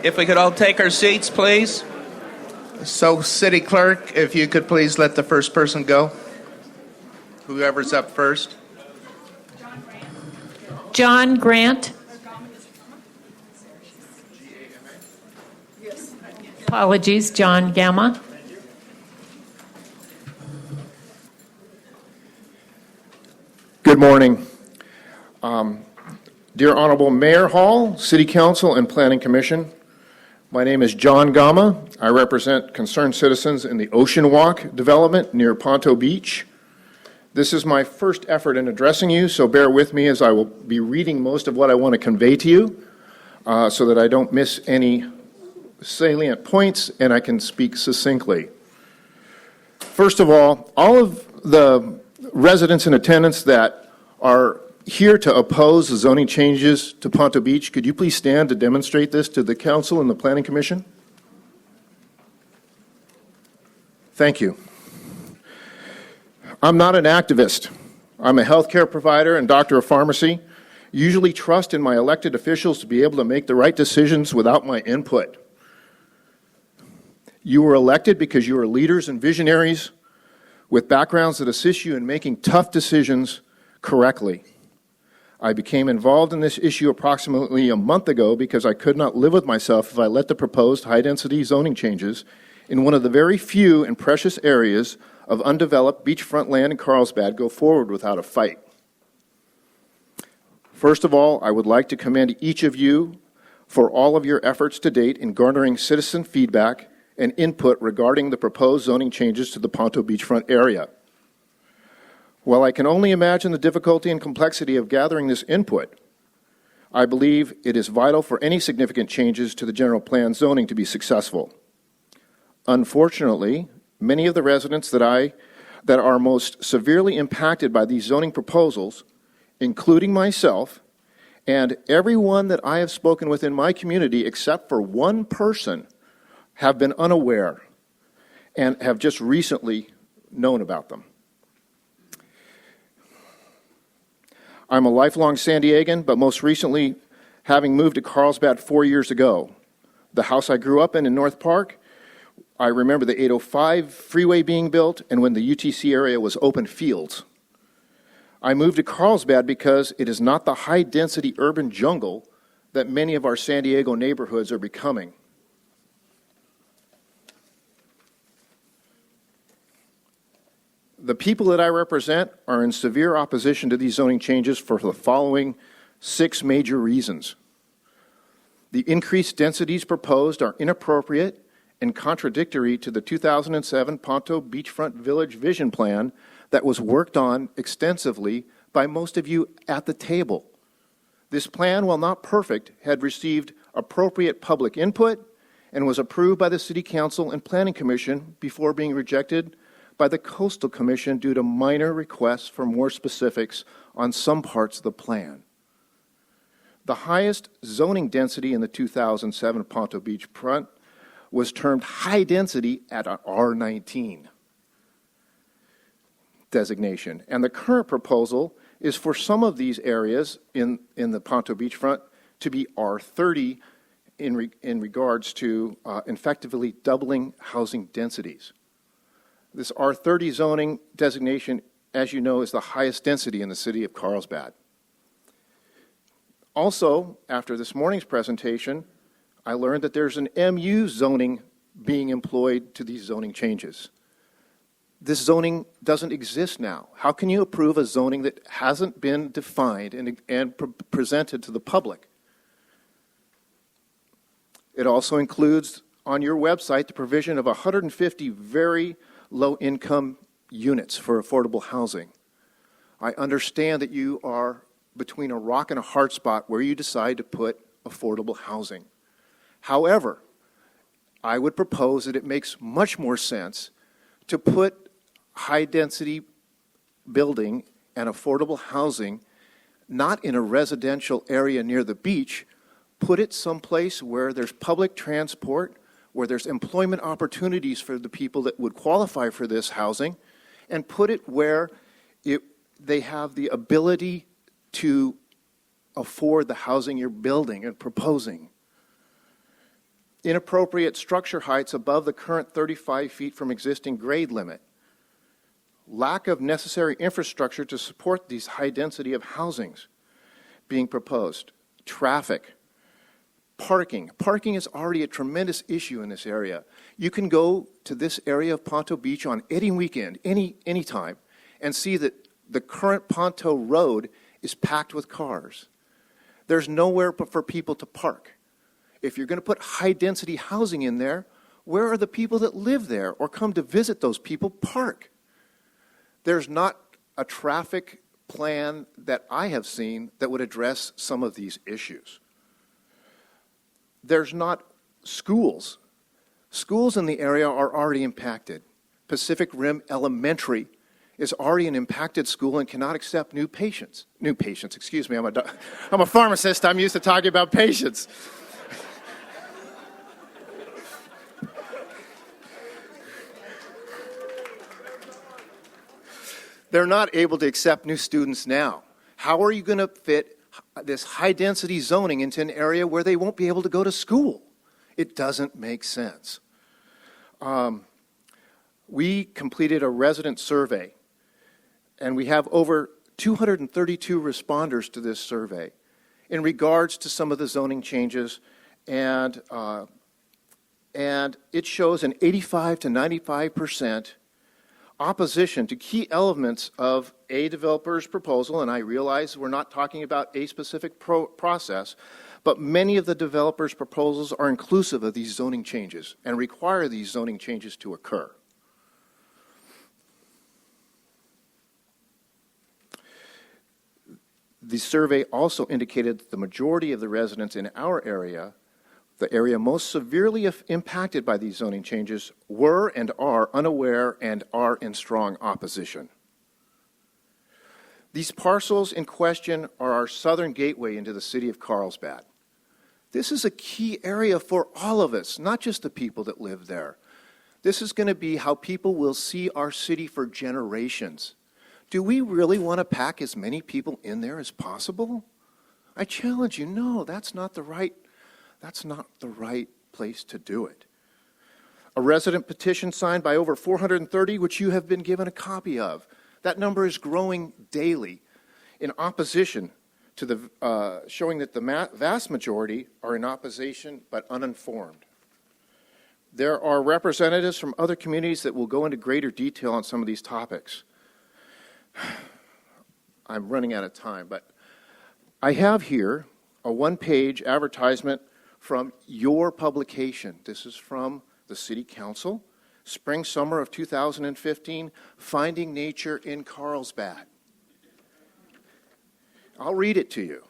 If we could all take our seats, please. So, City Clerk, if you could please let the first person go. Whoever's up first. John Grant. Apologies, John Gamma. Good morning. Dear Honorable Mayor Hall, City Council, and Planning Commission, my name is John Gamma. I represent concerned citizens in the Ocean Walk development near Ponto Beach. This is my first effort in addressing you, so bear with me as I will be reading most of what I want to convey to you so that I don't miss any salient points and I can speak succinctly. First of all of the residents in attendance that are here to oppose the zoning changes to Ponto Beach, could you please stand to demonstrate this to the Council and the Planning Commission? Thank you. I'm not an activist. I'm a healthcare provider and doctor of pharmacy. Usually trust in my elected officials to be able to make the right decisions without my input. You were elected because you are leaders and visionaries with backgrounds that assist you in making tough decisions correctly. I became involved in this issue approximately a month ago because I could not live with myself if I let the proposed high-density zoning changes in one of the very few and precious areas of undeveloped beachfront land in Carlsbad go forward without a fight. First of all, I would like to commend each of you for all of your efforts to date in garnering citizen feedback and input regarding the proposed zoning changes to the Ponto beachfront area. While I can only imagine the difficulty and complexity of gathering this input, I believe it is vital for any significant changes to the general plan zoning to be successful. Unfortunately, many of the residents that are most severely impacted by these zoning proposals, including myself, and everyone that I have spoken with in my community except for one person, have been unaware and have just recently known about them. I'm a lifelong San Diegan, but most recently having moved to Carlsbad 4 years ago. The house I grew up in North Park, I remember the 805 freeway being built and when the UTC area was open fields. I moved to Carlsbad because it is not the high-density urban jungle that many of our San Diego neighborhoods are becoming. The people that I represent are in severe opposition to these zoning changes for the following 6 major reasons. The increased densities proposed are inappropriate and contradictory to the 2007 Ponto Beachfront Village Vision Plan that was worked on extensively by most of you at the table. This plan, while not perfect, had received appropriate public input and was approved by the City Council and Planning Commission before being rejected by the Coastal Commission due to minor requests for more specifics on some parts of the plan. The highest zoning density in the 2007 Ponto Beachfront was termed high density at an R19 designation. And the current proposal is for some of these areas in the Ponto Beachfront to be R30 in regards to effectively doubling housing densities. This R30 zoning designation, as you know, is the highest density in the city of Carlsbad. Also, after this morning's presentation, I learned that there's an MU zoning being employed to these zoning changes. This zoning doesn't exist now. How can you approve a zoning that hasn't been defined and presented to the public? It also includes on your website the provision of 150 very low-income units for affordable housing. I understand that you are between a rock and a hard spot where you decide to put affordable housing. However, I would propose that it makes much more sense to put high-density building and affordable housing not in a residential area near the beach, put it someplace where there's public transport, where there's employment opportunities for the people that would qualify for this housing, and put it where they have the ability to afford the housing you're building and proposing. inappropriate structure heights above the current 35 feet from existing grade limit, lack of necessary infrastructure to support these high density of housings being proposed, traffic, parking. Parking is already a tremendous issue in this area. You can go to this area of Ponto Beach on any weekend, any time, and see that the current Ponto Road is packed with cars. There's nowhere for people to park. If you're going to put high-density housing in there, where are the people that live there or come to visit those people park? There's not a traffic plan that I have seen that would address some of these issues. There's not schools. Schools in the area are already impacted. Pacific Rim Elementary is already an impacted school and cannot accept new patients. Excuse me, I'm a pharmacist. I'm used to talking about patients. They're not able to accept new students now. How are you going to fit this high-density zoning into an area where they won't be able to go to school? It doesn't make sense. We completed a resident survey, and we have over 232 responders to this survey in regards to some of the zoning changes, and it shows an 85 to 95% opposition to key elements of a developer's proposal, and I realize we're not talking about a specific process, but many of the developer's proposals are inclusive of these zoning changes and require these zoning changes to occur. The survey also indicated that the majority of the residents in our area, the area most severely impacted by these zoning changes, were and are unaware and are in strong opposition. These parcels in question are our southern gateway into the city of Carlsbad. This is a key area for all of us, not just the people that live there. This is going to be how people will see our city for generations. Do we really want to pack as many people in there as possible? I challenge you, no, that's not the right place to do it. A resident petition signed by over 430, which you have been given a copy of. That number is growing daily in opposition to the, showing that the vast majority are in opposition but uninformed. There are representatives from other communities that will go into greater detail on some of these topics. I'm running out of time, but I have here a one-page advertisement from your publication. This is from the City Council, spring, summer of 2015, Finding Nature in Carlsbad. I'll read it to you.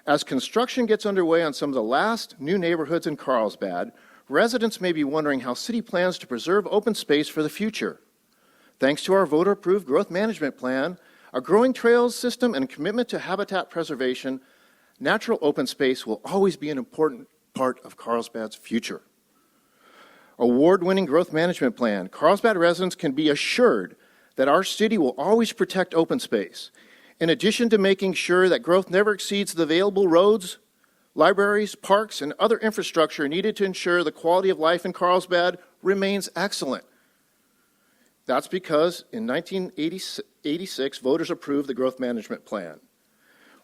As construction gets underway on some of the last new neighborhoods in Carlsbad, residents may be wondering how city plans to preserve open space for the future. Thanks to our voter-approved growth management plan, a growing trails system, and commitment to habitat preservation, natural open space will always be an important part of Carlsbad's future. Award-winning growth management plan, Carlsbad residents can be assured that our city will always protect open space. In addition to making sure that growth never exceeds the available roads, libraries, parks, and other infrastructure needed to ensure the quality of life in Carlsbad remains excellent. That's because in 1986, voters approved the growth management plan,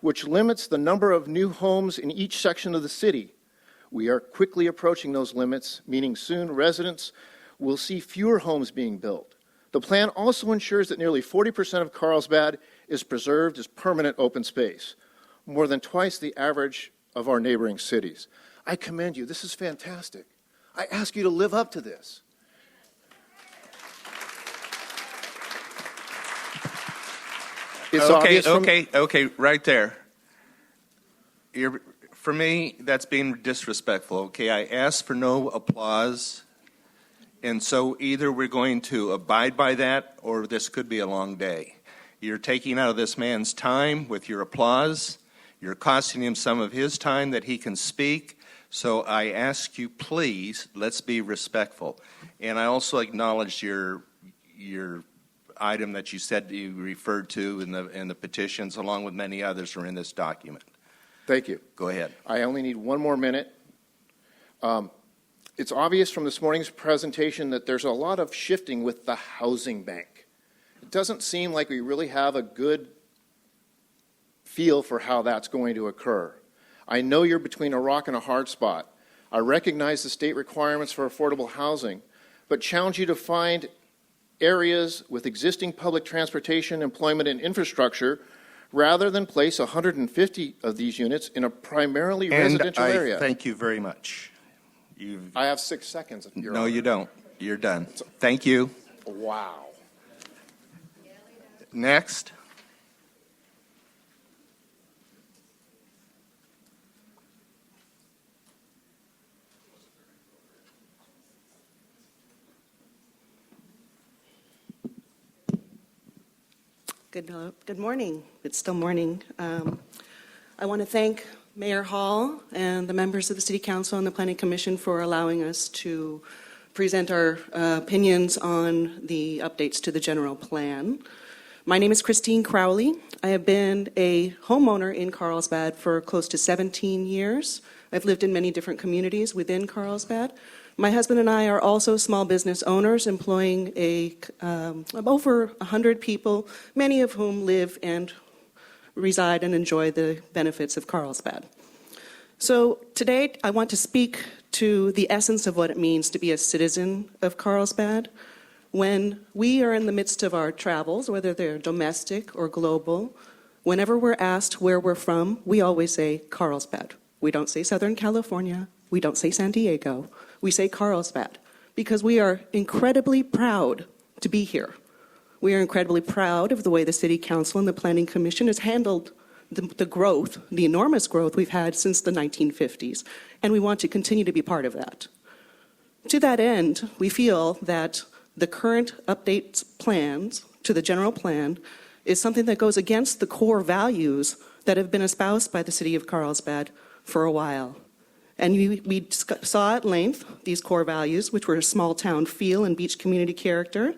which limits the number of new homes in each section of the city. We are quickly approaching those limits, meaning soon residents will see fewer homes being built. The plan also ensures that nearly 40% of Carlsbad is preserved as permanent open space, more than twice the average of our neighboring cities. I commend you. This is fantastic. I ask you to live up to this. It's Okay, right there. For me, that's being disrespectful, okay? I asked for no applause, and so either we're going to abide by that or this could be a long day. You're taking out of this man's time with your applause. You're costing him some of his time that he can speak. So I ask you, please, let's be respectful. And I also acknowledge your item that you said you referred to in the petitions, along with many others are in this document. Thank you. Go ahead. I only need one more minute. It's obvious from this morning's presentation that there's a lot of shifting with the housing bank. It doesn't seem like we really have a good feel for how that's going to occur. I know you're between a rock and a hard spot. I recognize the state requirements for affordable housing, but challenge you to find areas with existing public transportation, employment, and infrastructure rather than place 150 of these units in a primarily residential area. Thank you very much. I have 6 seconds. No, you don't. You're done. Thank you. Wow. Next. Good morning. It's still morning. I want to thank Mayor Hall and the members of the City Council and the Planning Commission for allowing us to present our opinions on the updates to the general plan. My name is Christine Crowley. I have been a homeowner in Carlsbad for close to 17 years. I've lived in many different communities within Carlsbad. My husband and I are also small business owners, employing over 100 people, many of whom live and reside and enjoy the benefits of Carlsbad. So today I want to speak to the essence of what it means to be a citizen of Carlsbad. When we are in the midst of our travels, whether they're domestic or global, whenever we're asked where we're from, we always say Carlsbad. We don't say Southern California. We don't say San Diego. We say Carlsbad because we are incredibly proud to be here. We are incredibly proud of the way the City Council and the Planning Commission has handled the growth, the enormous growth we've had since the 1950s, and we want to continue to be part of that. To that end, we feel that the current updates plans to the general plan is something that goes against the core values that have been espoused by the City of Carlsbad for a while. And we saw at length these core values, which were a small town feel and beach community character,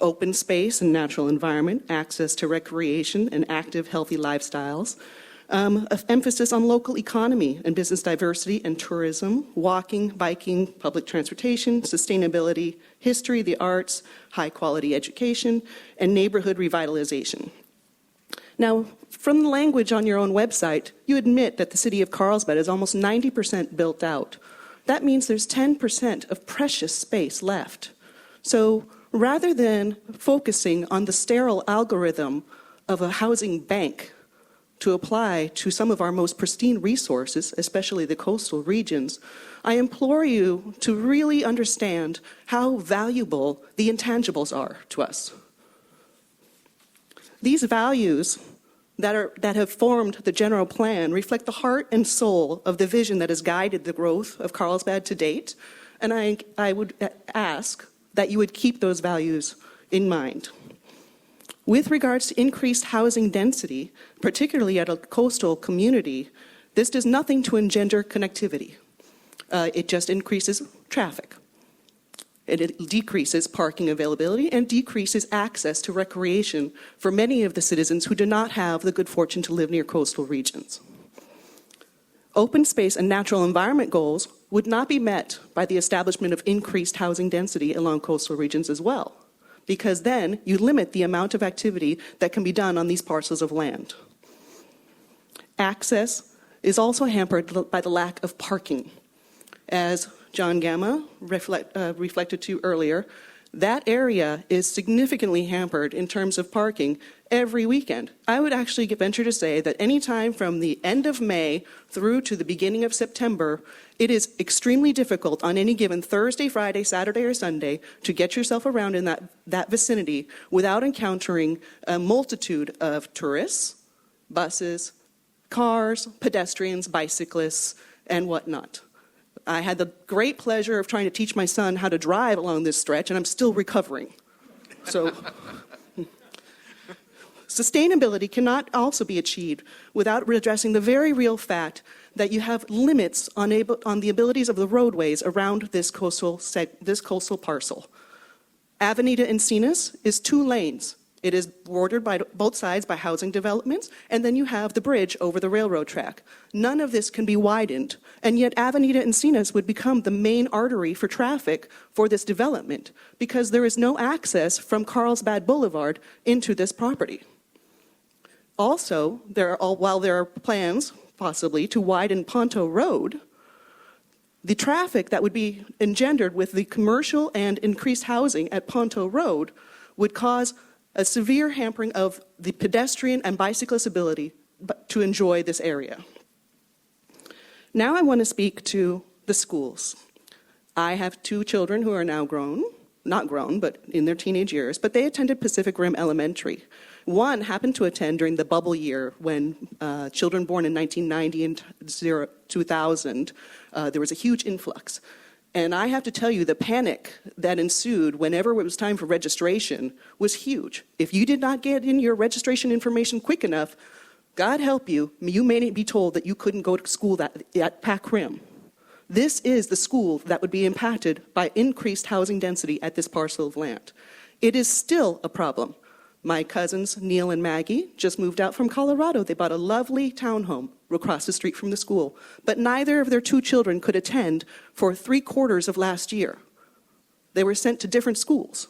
open space and natural environment, access to recreation and active, healthy lifestyles, emphasis on local economy and business diversity and tourism, walking, biking, public transportation, sustainability, history, the arts, high-quality education, and neighborhood revitalization. Now, from the language on your own website, you admit that the city of Carlsbad is almost 90% built out. That means there's 10% of precious space left. So rather than focusing on the sterile algorithm of a housing bank to apply to some of our most pristine resources, especially the coastal regions, I implore you to really understand how valuable the intangibles are to us. These values that have formed the general plan reflect the heart and soul of the vision that has guided the growth of Carlsbad to date, and I would ask that you would keep those values in mind. With regards to increased housing density, particularly at a coastal community, this does nothing to engender connectivity. It just increases traffic. It decreases parking availability and decreases access to recreation for many of the citizens who do not have the good fortune to live near coastal regions. Open space and natural environment goals would not be met by the establishment of increased housing density along coastal regions as well, because then you limit the amount of activity that can be done on these parcels of land. Access is also hampered by the lack of parking. As John Gamma reflected to earlier, that area is significantly hampered in terms of parking every weekend. I would actually venture to say that any time from the end of May through to the beginning of September, it is extremely difficult on any given Thursday, Friday, Saturday, or Sunday to get yourself around in that vicinity without encountering a multitude of tourists, buses, cars, pedestrians, bicyclists, and whatnot. I had the great pleasure of trying to teach my son how to drive along this stretch, and I'm still recovering. So, sustainability cannot also be achieved without addressing the very real fact that you have limits on the abilities of the roadways around this coastal parcel. Avenida Encinas is 2 lanes. It is bordered by both sides by housing developments, and then you have the bridge over the railroad track. None of this can be widened, and yet Avenida Encinas would become the main artery for traffic for this development because there is no access from Carlsbad Boulevard into this property. Also, while there are plans, possibly, to widen Ponto Road, the traffic that would be engendered with the commercial and increased housing at Ponto Road would cause a severe hampering of the pedestrian and bicyclist ability to enjoy this area. Now I want to speak to the schools. I have 2 children who are now grown, not grown, but in their teenage years, but they attended Pacific Rim Elementary. One happened to attend during the bubble year when children born in 1990 and 2000, there was a huge influx. And I have to tell you, the panic that ensued whenever it was time for registration was huge. If you did not get in your registration information quick enough, God help you, you may be told that you couldn't go to school at Pac Rim. This is the school that would be impacted by increased housing density at this parcel of land. It is still a problem. My cousins, Neil and Maggie, just moved out from Colorado. They bought a lovely townhome across the street from the school. But neither of their 2 children could attend for 3/4 of last year. They were sent to different schools.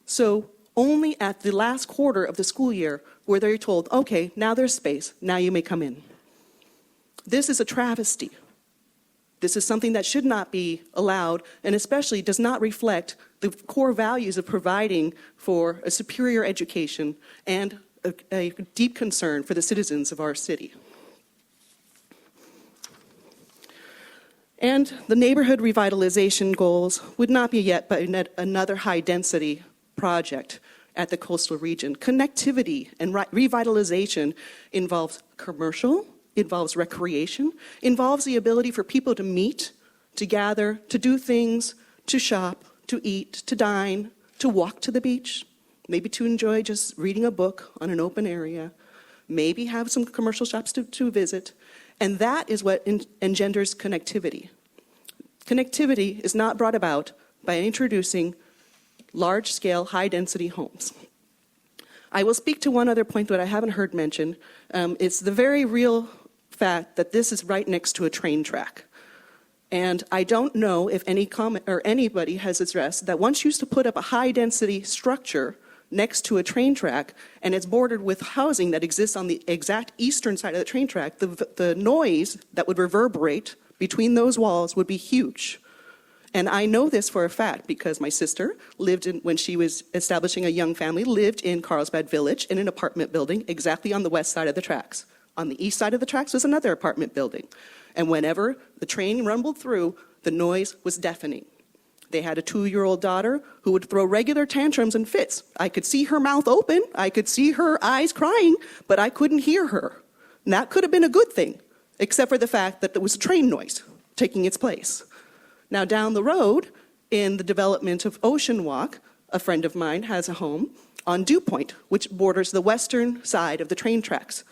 So only at the last quarter of the school year were they told, okay, now there's space, now you may come in. This is a travesty. This is something that should not be allowed, and especially does not reflect the core values of providing for a superior education and a deep concern for the citizens of our city. And the neighborhood revitalization goals would not be yet but another high-density project at the coastal region. Connectivity and revitalization involves commercial, involves recreation, involves the ability for people to meet, to gather, to do things, to shop, to eat, to dine, to walk to the beach, maybe to enjoy just reading a book on an open area, maybe have some commercial shops to visit. And that is what engenders connectivity. Connectivity is not brought about by introducing large-scale, high-density homes. I will speak to one other point that I haven't heard mentioned. It's the very real fact that this is right next to a train track. And I don't know if anybody has addressed that once you used to put up a high-density structure next to a train track, and it's bordered with housing that exists on the exact eastern side of the train track, the noise that would reverberate between those walls would be huge. And I know this for a fact because my sister when she was establishing a young family, lived in Carlsbad Village in an apartment building exactly on the west side of the tracks. On the east side of the tracks was another apartment building. And whenever the train rumbled through, the noise was deafening. They had a 2-year-old daughter who would throw regular tantrums and fits. I could see her mouth open, I could see her eyes crying, but I couldn't hear her. And that could have been a good thing, except for the fact that there was a train noise taking its place. Now down the road, in the development of Ocean Walk, a friend of mine has a home on Dew Point, which borders the western side of the train tracks.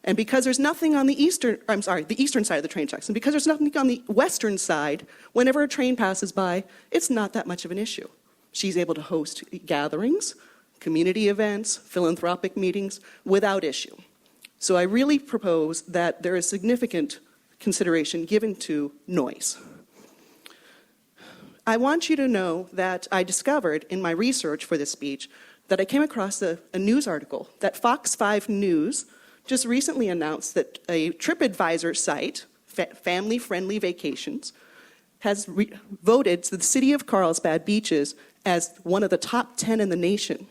And because there's nothing on the eastern side of the train tracks, and because there's nothing on the western side, whenever a train passes by, it's not that much of an issue. She's able to host gatherings, community events, philanthropic meetings without issue. So I really propose that there is significant consideration given to noise. I want you to know that I discovered in my research for this speech that I came across a news article that Fox 5 News just recently announced that a TripAdvisor site, Family Friendly Vacations, has voted the city of Carlsbad beaches as one of the top 10 in the nation.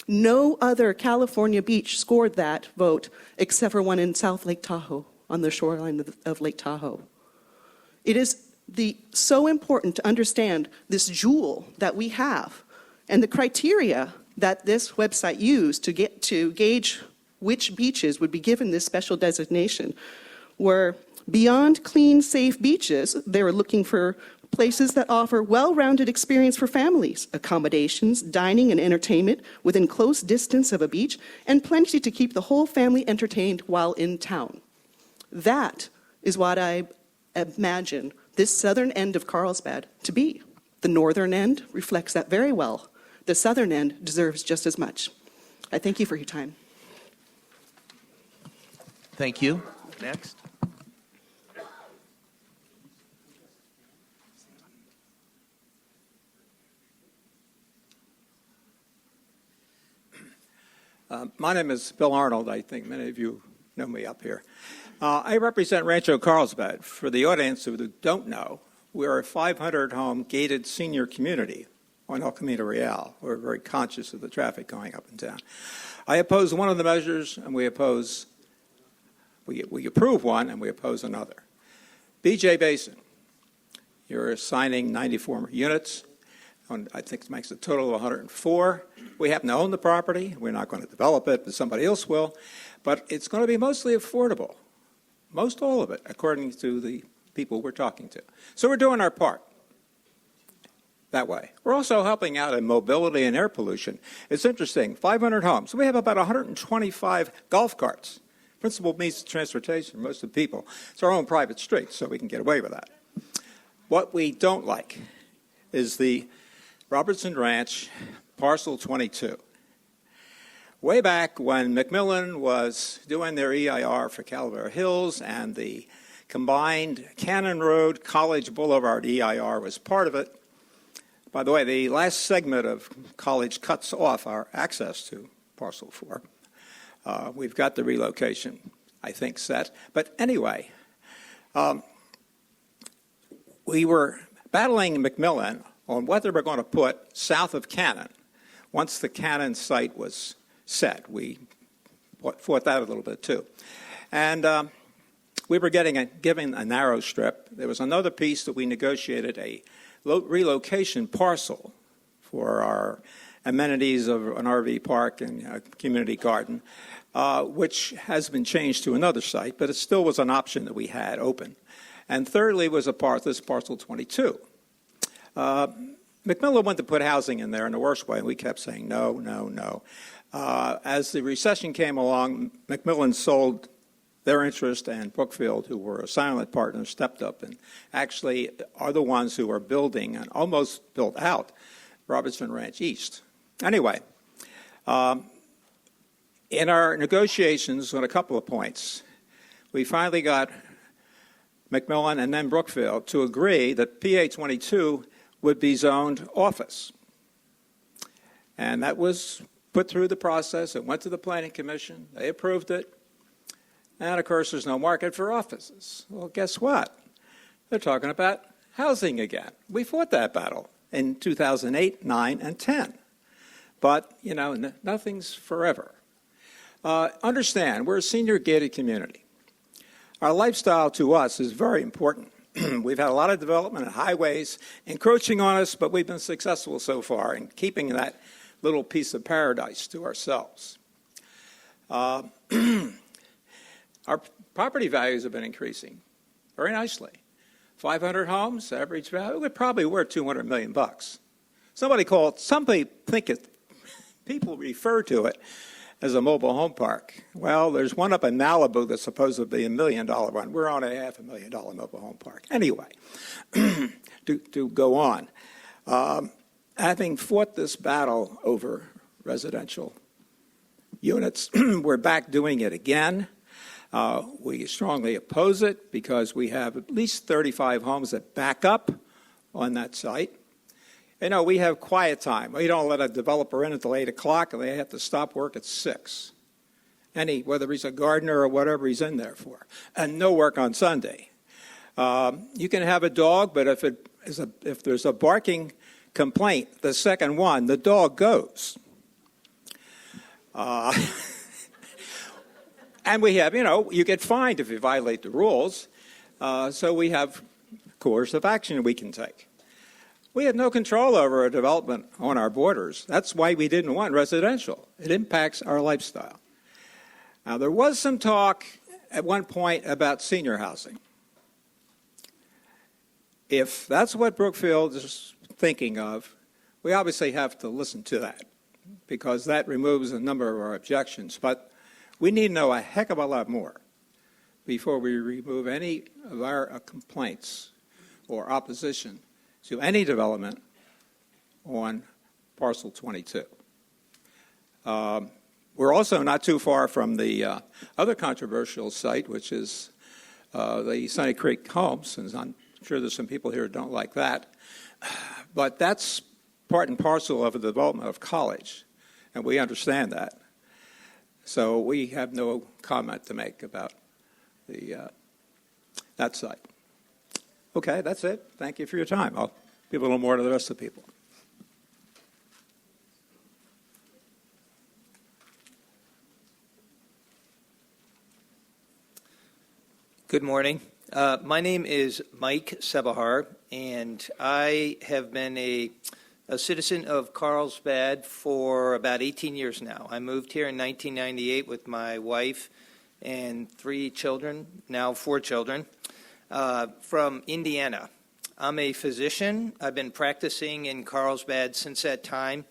No other California beach scored that vote except for one in South Lake Tahoe, on the shoreline of Lake Tahoe. It is so important to understand this jewel that we have and the criteria that this website used to gauge which beaches would be given this special designation were beyond clean, safe beaches. They were looking for places that offer well-rounded experience for families, accommodations, dining and entertainment within close distance of a beach, and plenty to keep the whole family entertained while in town. That is what I imagine this southern end of Carlsbad to be. The northern end reflects that very well. the southern end deserves just as much. I thank you for your time. Thank you. Next. My name is Bill Arnold. I think many of you know me up here. I represent Rancho Carlsbad. For the audience who don't know, we're a 500-home gated senior community on El Camino Real. We're very conscious of the traffic going up and down. I oppose one of the measures, and we approve one, and we oppose another. BJ Basin, you're assigning 94 units. I think it makes a total of 104. We happen to own the property. We're not going to develop it, but somebody else will. But it's going to be mostly affordable, most all of it, according to the people we're talking to. So we're doing our part that way. We're also helping out in mobility and air pollution. It's interesting, 500 homes. We have about 125 golf carts. Principal means of transportation for most of the people. It's our own private street, so we can get away with that. What we don't like is the Robertson Ranch, parcel 22. Way back when McMillan was doing their EIR for Calvert Hills and the combined Cannon Road, College Boulevard EIR was part of it. By the way, the last segment of College cuts off our access to parcel 4. We've got the relocation, I think, set. But anyway, we were battling McMillan on what they were going to put south of Cannon. Once the Cannon site was set, we fought that a little bit too. And we were given a narrow strip. There was another piece that we negotiated, a relocation parcel for our amenities of an RV park and a community garden, which has been changed to another site, but it still was an option that we had open. And thirdly was this parcel 22. McMillan wanted to put housing in there in the worst way, and we kept saying no, no, no. As the recession came along, McMillan sold their interest, and Brookfield, who were a silent partner, stepped up and actually are the ones who are building and almost built out Robertson Ranch East. Anyway, in our negotiations on a couple of points, we finally got McMillan and then Brookfield to agree that PA 22 would be zoned office. And that was put through the process. It went to the Planning Commission. They approved it. And, of course, there's no market for offices. Well, guess what? They're talking about housing again. We fought that battle in 2008, 9, and 10. But, nothing's forever. Understand, we're a senior gated community. Our lifestyle to us is very important. We've had a lot of development and highways encroaching on us, but we've been successful so far in keeping that little piece of paradise to ourselves. Our property values have been increasing very nicely. 500 homes, average value, we're probably worth $200 million. People refer to it as a mobile home park. Well, there's one up in Malibu that's supposed to be $1 million one. We're on a $500,000 mobile home park. Anyway, to go on, having fought this battle over residential units, we're back doing it again. We strongly oppose it because we have at least 35 homes that back up on that site. We have quiet time. We don't let a developer in until 8 o'clock, and they have to stop work at 6. Whether he's a gardener or whatever he's in there for. And no work on Sunday. You can have a dog, but if there's a barking complaint, the second one, the dog goes. And we have, you get fined if you violate the rules. So we have coercive action we can take. We have no control over a development on our borders. That's why we didn't want residential. It impacts our lifestyle. Now, there was some talk at one point about senior housing. If that's what Brookfield is thinking of, we obviously have to listen to that because that removes a number of our objections. But we need to know a heck of a lot more before we remove any of our complaints or opposition to any development on parcel 22. We're also not too far from the other controversial site, which is the Sunny Creek Homes, and I'm sure there's some people here who don't like that. But that's part and parcel of the development of college, and we understand that. So we have no comment to make about that site. Okay, that's it. Thank you for your time. I'll give a little more to the rest of the people. Good morning. My name is Mike Sebahar, and I have been a citizen of Carlsbad for about 18 years now. I moved here in 1998 with my wife and 3 children, now 4 children, from Indiana. I'm a physician. I've been practicing in Carlsbad since that time.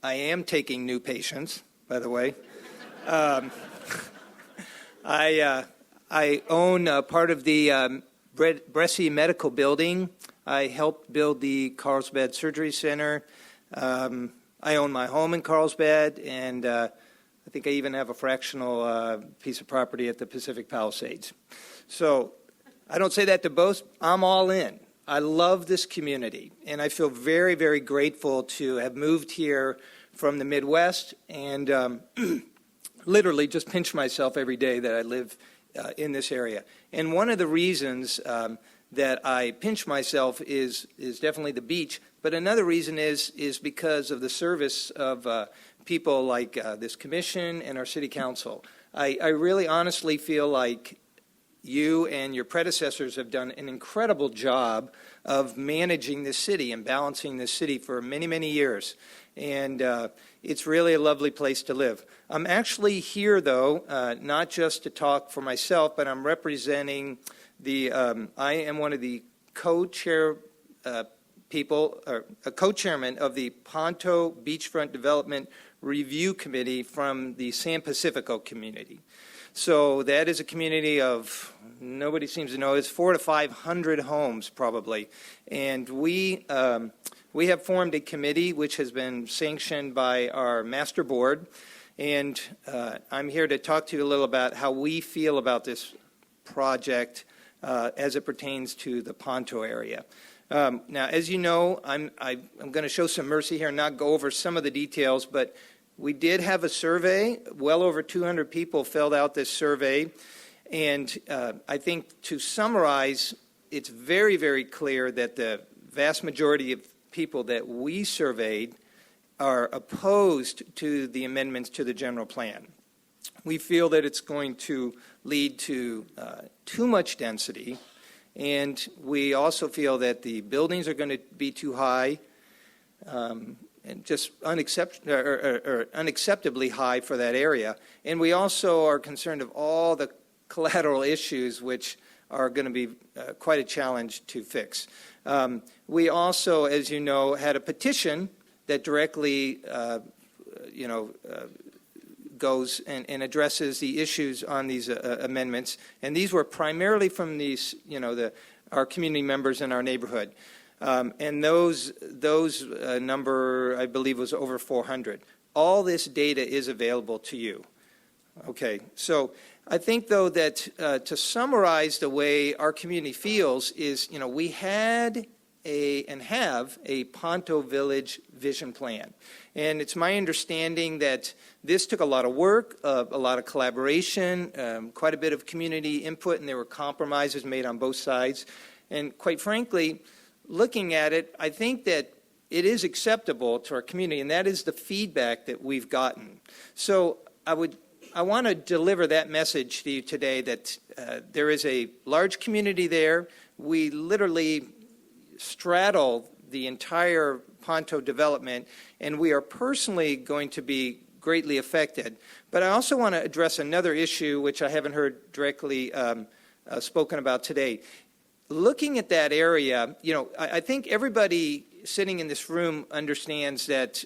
I am taking new patients, by the way. I own part of the Bresci Medical Building. I helped build the Carlsbad Surgery Center. I own my home in Carlsbad, and I think I even have a fractional piece of property at the Pacific Palisades. So I don't say that to boast. I'm all in. I love this community, and I feel very, very grateful to have moved here from the Midwest and literally just pinch myself every day that I live in this area. And one of the reasons that I pinch myself is definitely the beach, but another reason is because of the service of people like this commission and our city council. I really honestly feel like you and your predecessors have done an incredible job of managing this city and balancing this city for many, many years. And it's really a lovely place to live. I'm actually here, though, not just to talk for myself, but I'm representing I am one of the co-chairman of the Ponto Beachfront Development Review Committee from the San Pacifico community. So that is a community of, nobody seems to know, it's 400 to 500 homes probably. And we have formed a committee which has been sanctioned by our master board. And I'm here to talk to you a little about how we feel about this project as it pertains to the Ponto area. Now, as you know, I'm going to show some mercy here and not go over some of the details, but we did have a survey. Well over 200 people filled out this survey. And I think to summarize, it's very, very clear that the vast majority of people that we surveyed are opposed to the amendments to the general plan. We feel that it's going to lead to too much density, and we also feel that the buildings are going to be too high, and just unacceptably high for that area. And we also are concerned of all the collateral issues which are going to be quite a challenge to fix. We also, as you know, had a petition that directly, goes and addresses the issues on these amendments, and these were primarily from these, our community members in our neighborhood. And those number, I believe, was over 400. All this data is available to you. Okay, so I think, though, that to summarize the way our community feels is, we had and have a Ponto Village vision plan. And it's my understanding that this took a lot of work, a lot of collaboration, quite a bit of community input, and there were compromises made on both sides. And quite frankly, looking at it, I think that it is acceptable to our community, and that is the feedback that we've gotten. So I want to deliver that message to you today that there is a large community there. We literally straddle the entire Ponto development, and we are personally going to be greatly affected. But I also want to address another issue which I haven't heard directly spoken about today. Looking at that area, I think everybody sitting in this room understands that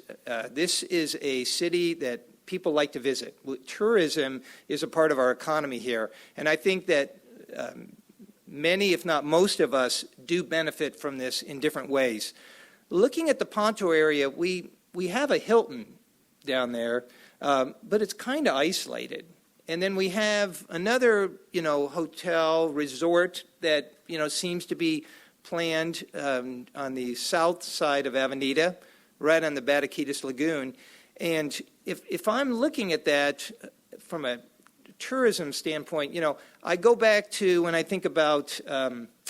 this is a city that people like to visit. Tourism is a part of our economy here, and I think that many, if not most of us, do benefit from this in different ways. Looking at the Ponto area, we we have a Hilton down there, but it's kind of isolated. And then we have another, hotel resort that, seems to be planned on the south side of Avenida, right on the Bataquitas Lagoon. And if I'm looking at that from a tourism standpoint, I go back to when I think about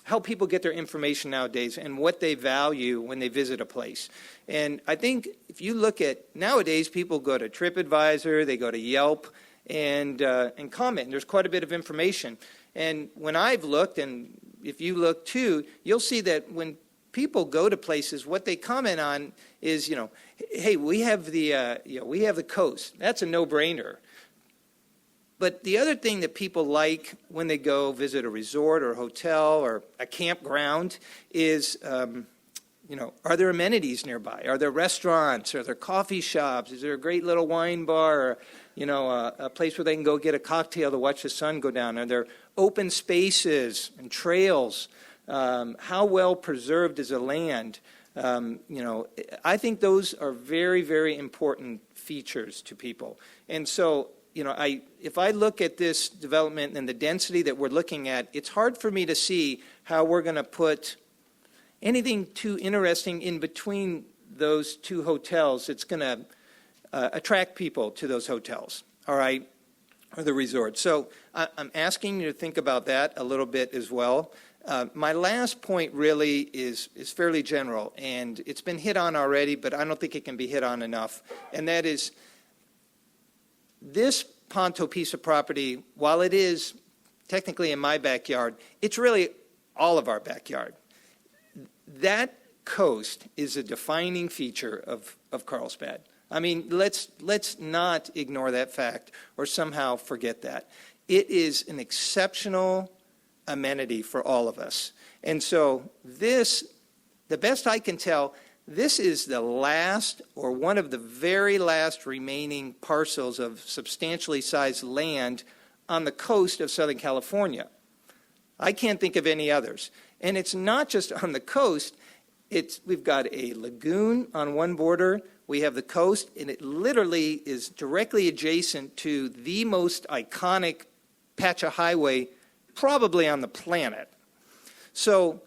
how people get their information nowadays and what they value when they visit a place. And I think if you look at nowadays, people go to TripAdvisor, they go to Yelp, and comment. And there's quite a bit of information. And when I've looked, and if you look too, you'll see that when people go to places, what they comment on is, hey, we have the coast. That's a no-brainer. But the other thing that people like when they go visit a resort or a hotel or a campground is, are there amenities nearby? Are there restaurants? Are there coffee shops? Is there a great little wine bar? Or, a place where they can go get a cocktail to watch the sun go down? Are there open spaces and trails? How well preserved is the land? I think those are very, very important features to people. And so, if I look at this development and the density that we're looking at, it's hard for me to see how we're going to put anything too interesting in between those two hotels. It's going to attract people to those hotels, all right, or the resort. So I'm asking you to think about that a little bit as well. My last point really is fairly general, and it's been hit on already, but I don't think it can be hit on enough, and that is this Ponto piece of property, while it is technically in my backyard, it's really all of our backyard. That coast is a defining feature of Carlsbad. I mean, let's not ignore that fact or somehow forget that. It is an exceptional amenity for all of us. And so this, the best I can tell, this is the last or one of the very last remaining parcels of substantially sized land on the coast of Southern California. I can't think of any others. And it's not just on the coast. We've got a lagoon on one border. We have the coast, and it literally is directly adjacent to the most iconic patch of highway probably on the planet. So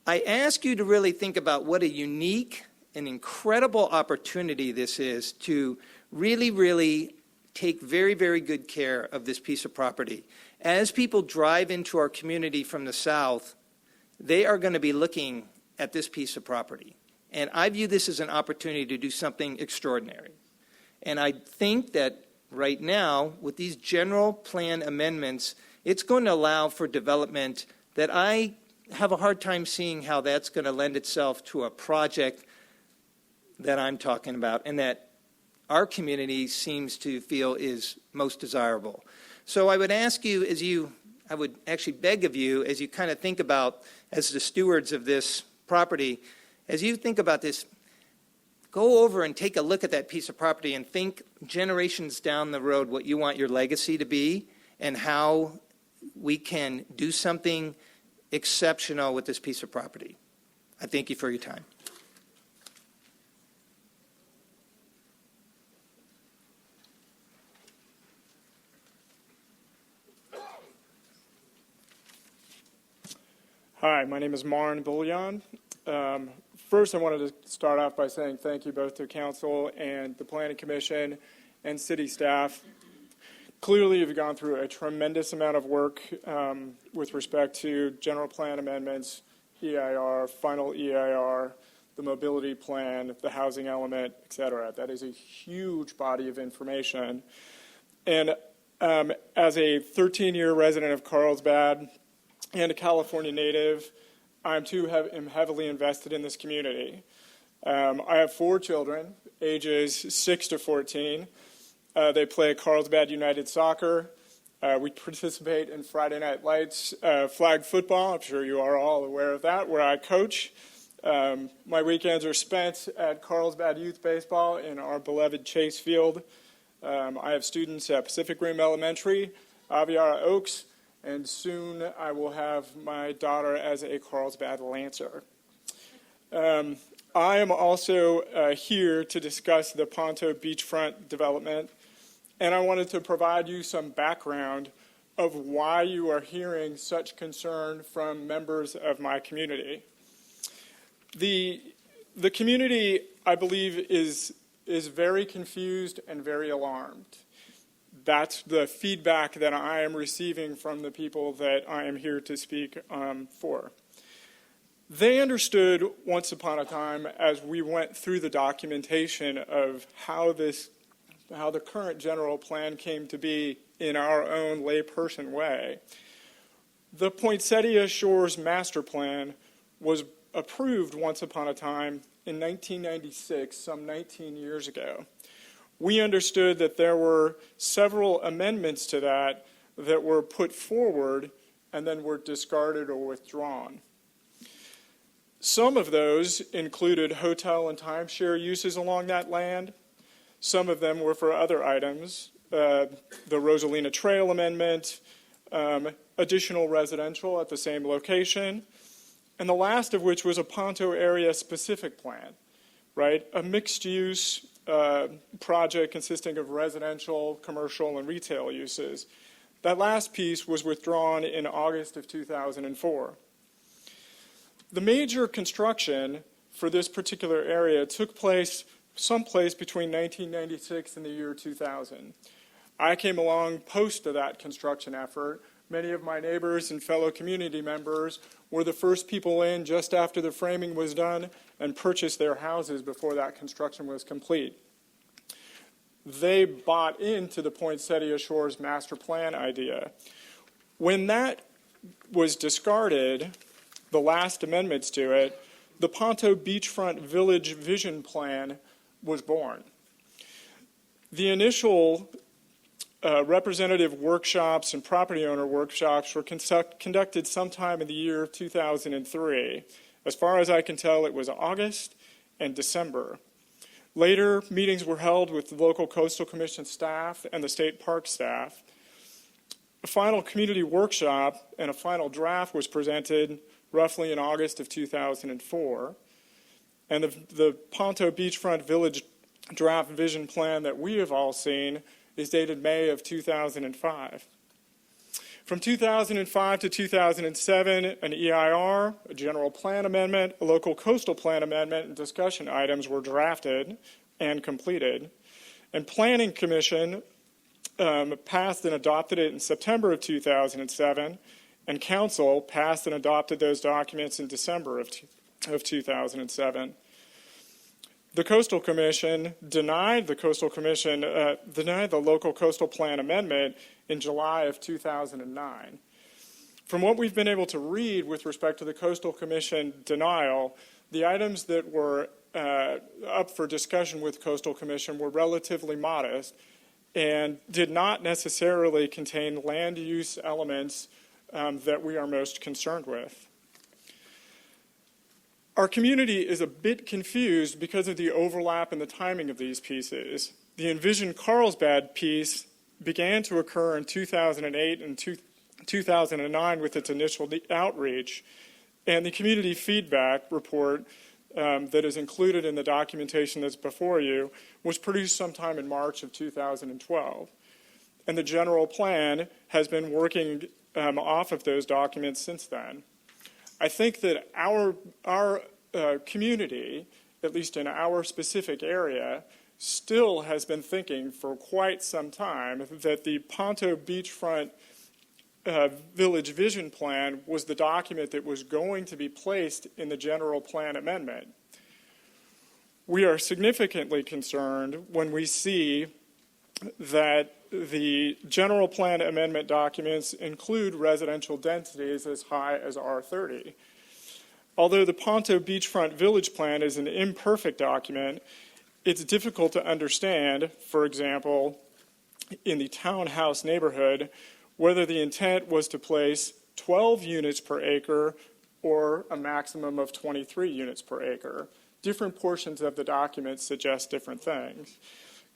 I ask you to really think about what a unique and incredible opportunity this is to really, really take very, very good care of this piece of property. As people drive into our community from the south, they are going to be looking at this piece of property. And I view this as an opportunity to do something extraordinary. And I think that right now, with these general plan amendments, it's going to allow for development that I have a hard time seeing how that's going to lend itself to a project that I'm talking about and that our community seems to feel is most desirable. So I would ask you, I would actually beg of you, as you kind of think about, as the stewards of this property, as you think about this, go over and take a look at that piece of property and think generations down the road what you want your legacy to be and how we can do something exceptional with this piece of property. I thank you for your time. Hi, my name is Marn Bullion. First, I wanted to start off by saying thank you both to Council and the Planning Commission and City staff. Clearly, you've gone through a tremendous amount of work with respect to general plan amendments, EIR, final EIR, the mobility plan, the housing element, et cetera. That is a huge body of information. And as a 13-year resident of Carlsbad and a California native, I am heavily invested in this community. I have 4 children, ages 6 to 14. They play Carlsbad United Soccer. We participate in Friday Night Lights flag football. I'm sure you are all aware of that, where I coach. My weekends are spent at Carlsbad Youth Baseball in our beloved Chase Field. I have students at Pacific Rim Elementary, Aviara Oaks, and soon I will have my daughter as a Carlsbad Lancer. I am also here to discuss the Ponto beachfront development, and I wanted to provide you some background of why you are hearing such concern from members of my community. The community, I believe, is very confused and very alarmed. That's the feedback that I am receiving from the people that I am here to speak for. They understood once upon a time, as we went through the documentation of how the current general plan came to be in our own layperson way. The Poinsettia Shores Master Plan was approved once upon a time in 1996, some 19 years ago. We understood that there were several amendments to that that were put forward and then were discarded or withdrawn. Some of those included hotel and timeshare uses along that land. Some of them were for other items, the Rosalina Trail Amendment, additional residential at the same location, and the last of which was a Ponto area specific plan, right? A mixed use project consisting of residential, commercial, and retail uses. That last piece was withdrawn in August of 2004. The major construction for this particular area took place someplace between 1996 and the year 2000. I came along post to that construction effort. Many of my neighbors and fellow community members were the first people in just after the framing was done and purchased their houses before that construction was complete. They bought into the Poinsettia Shores master plan idea. When that was discarded, the last amendments to it, the Ponto Beachfront Village Vision Plan was born. The initial representative workshops and property owner workshops were conducted sometime in the year 2003. As far as I can tell, it was August and December. Later, meetings were held with the local Coastal Commission staff and the state park staff. A final community workshop and a final draft was presented roughly in August of 2004. And the Ponto Beachfront Village Draft Vision Plan that we have all seen is dated May of 2005. From 2005 to 2007, an EIR, a general plan amendment, a local coastal plan amendment, and discussion items were drafted and completed. And Planning Commission passed and adopted it in September of 2007, and Council passed and adopted those documents in December of 2007. The Coastal Commission denied the local coastal plan amendment in July of 2009. From what we've been able to read with respect to the Coastal Commission denial, the items that were up for discussion with Coastal Commission were relatively modest and did not necessarily contain land use elements that we are most concerned with. Our community is a bit confused because of the overlap in the timing of these pieces. The Envision Carlsbad piece began to occur in 2008 and 2009 with its initial outreach, and the community feedback report that is included in the documentation that's before you was produced sometime in March of 2012. And the general plan has been working off of those documents since then. I think that our community, at least in our specific area, still has been thinking for quite some time that the Ponto Beachfront Village Vision Plan was the document that was going to be placed in the general plan amendment. We are significantly concerned when we see that the general plan amendment documents include residential densities as high as R30. Although the Ponto Beachfront Village Plan is an imperfect document, it's difficult to understand, for example, in the townhouse neighborhood, whether the intent was to place 12 units per acre or a maximum of 23 units per acre. Different portions of the document suggest different things.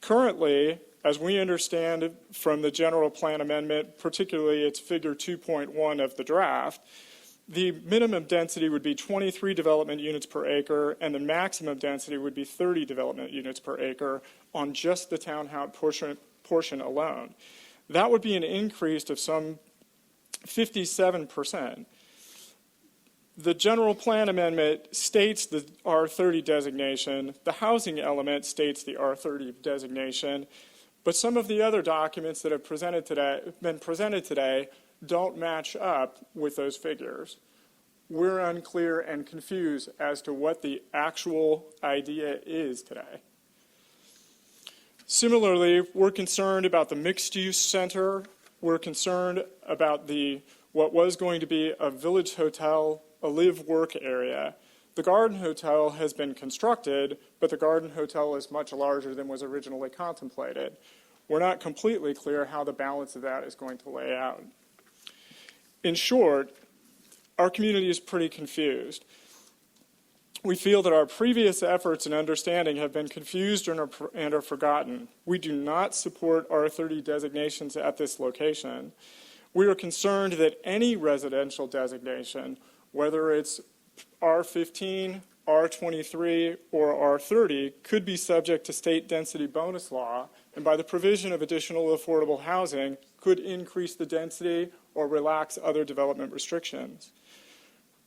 Currently, as we understand from the general plan amendment, particularly its figure 2.1 of the draft, the minimum density would be 23 development units per acre, and the maximum density would be 30 development units per acre on just the townhouse portion alone. That would be an increase of some 57%. The general plan amendment states the R30 designation. The housing element states the R30 designation. But some of the other documents that have been presented today don't match up with those figures. We're unclear and confused as to what the actual idea is today. Similarly, we're concerned about the mixed-use center. We're concerned about what was going to be a village hotel, a live-work area. The Garden Hotel has been constructed, but the Garden Hotel is much larger than was originally contemplated. We're not completely clear how the balance of that is going to lay out. In short, our community is pretty confused. We feel that our previous efforts and understanding have been confused and are forgotten. We do not support R30 designations at this location. We are concerned that any residential designation, whether it's R15, R23, or R30, could be subject to state density bonus law, and by the provision of additional affordable housing, could increase the density or relax other development restrictions.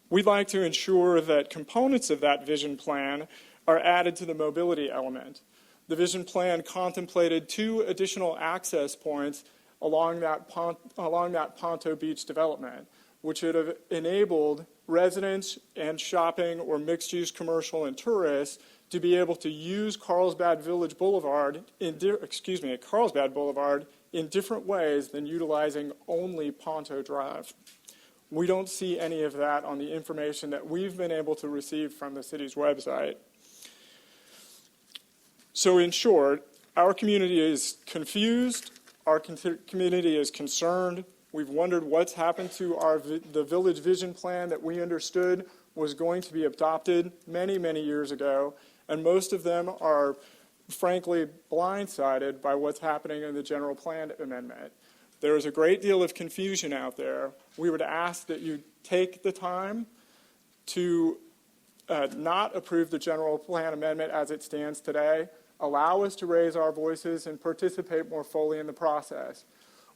We'd like to ensure that components of that vision plan are added to the mobility element. The vision plan contemplated 2 additional access points along that Ponto Beach development, which would have enabled residents and shopping or mixed-use commercial and tourists to be able to use Carlsbad Boulevard in different ways than utilizing only Ponto Drive. We don't see any of that on the information that we've been able to receive from the city's website. So in short, our community is confused, our community is concerned. We've wondered what's happened to the village vision plan that we understood was going to be adopted many, many years ago, and most of them are frankly blindsided by what's happening in the general plan amendment. There is a great deal of confusion out there. We would ask that you take the time to not approve the general plan amendment as it stands today. Allow us to raise our voices and participate more fully in the process.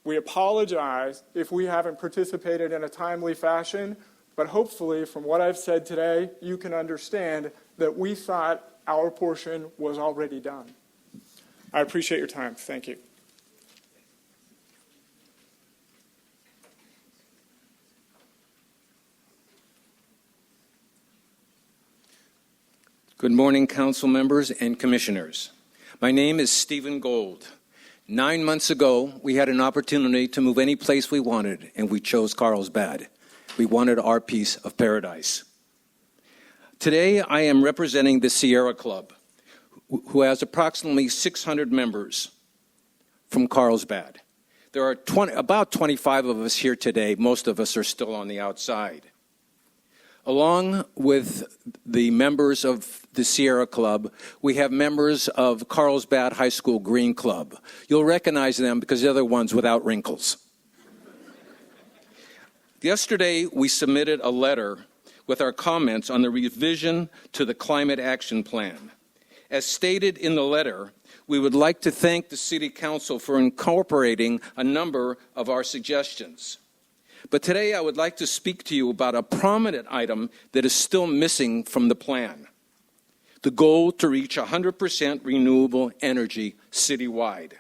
We apologize if we haven't participated in a timely fashion, but hopefully from what I've said today, you can understand that we thought our portion was already done. I appreciate your time. Thank you. Good morning, council members and commissioners. My name is Stephen Gold. 9 months ago, we had an opportunity to move any place we wanted, and we chose Carlsbad. We wanted our piece of paradise. Today, I am representing the Sierra Club, who has approximately 600 members from Carlsbad. There are about 25 of us here today. Most of us are still on the outside. Along with the members of the Sierra Club, we have members of Carlsbad High School Green Club. You'll recognize them because they're the ones without wrinkles. Yesterday, we submitted a letter with our comments on the revision to the Climate Action Plan. As stated in the letter, we would like to thank the City Council for incorporating a number of our suggestions. But today I would like to speak to you about a prominent item that is still missing from the plan: the goal to reach 100% renewable energy citywide.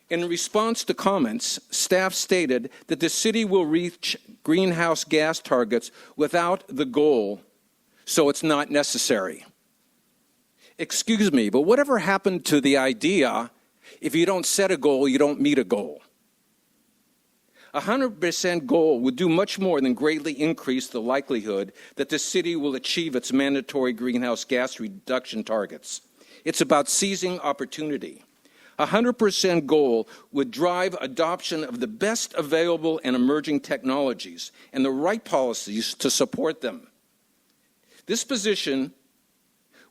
In response to comments, staff stated that the city will reach greenhouse gas targets without the goal, so it's not necessary. Excuse me, but whatever happened to the idea, if you don't set a goal, you don't meet a goal? 100% goal would do much more than greatly increase the likelihood that the city will achieve its mandatory greenhouse gas reduction targets. It's about seizing opportunity. 100% goal would drive adoption of the best available and emerging technologies and the right policies to support them. This position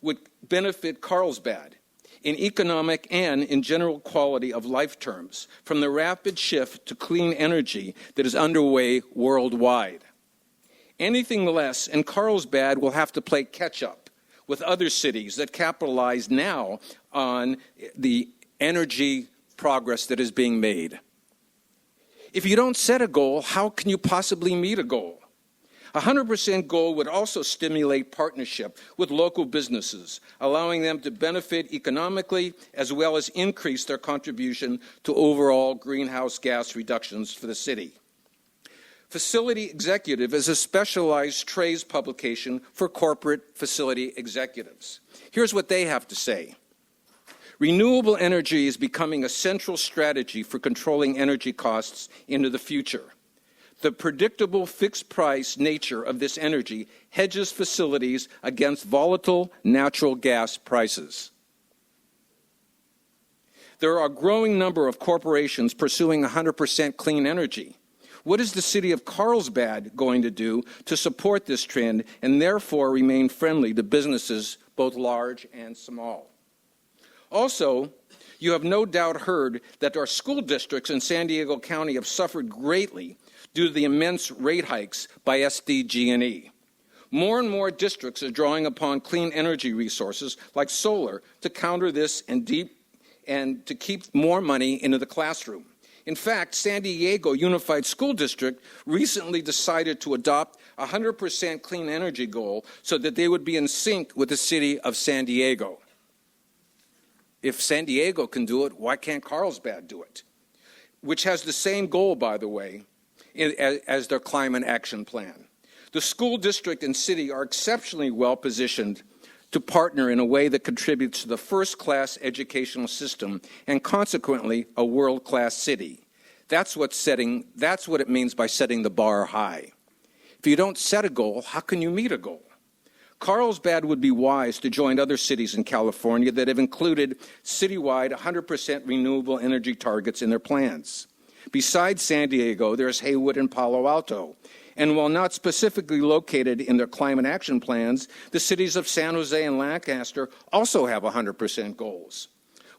would benefit Carlsbad in economic and in general quality of life terms from the rapid shift to clean energy that is underway worldwide. Anything less, and Carlsbad will have to play catch-up with other cities that capitalize now on the energy progress that is being made. If you don't set a goal, how can you possibly meet a goal? A 100% goal would also stimulate partnership with local businesses, allowing them to benefit economically as well as increase their contribution to overall greenhouse gas reductions for the city. Facility Executive is a specialized trades publication for corporate facility executives. Here's what they have to say. Renewable energy is becoming a central strategy for controlling energy costs into the future. The predictable fixed-price nature of this energy hedges facilities against volatile natural gas prices. There are a growing number of corporations pursuing 100% clean energy. What is the city of Carlsbad going to do to support this trend and therefore remain friendly to businesses both large and small? Also, you have no doubt heard that our school districts in San Diego County have suffered greatly due to the immense rate hikes by SDG&E. More and more districts are drawing upon clean energy resources like solar to counter this and to keep more money into the classroom. In fact, San Diego Unified School District recently decided to adopt a 100% clean energy goal so that they would be in sync with the city of San Diego. If San Diego can do it, why can't Carlsbad do it? Which has the same goal, by the way, as their climate action plan. The school district and city are exceptionally well positioned to partner in a way that contributes to the first-class educational system and consequently a world-class city. That's what it means by setting the bar high. If you don't set a goal, how can you meet a goal? Carlsbad would be wise to join other cities in California that have included citywide 100% renewable energy targets in their plans. Besides San Diego, there's Haywood and Palo Alto. And while not specifically located in their climate action plans, the cities of San Jose and Lancaster also have 100% goals.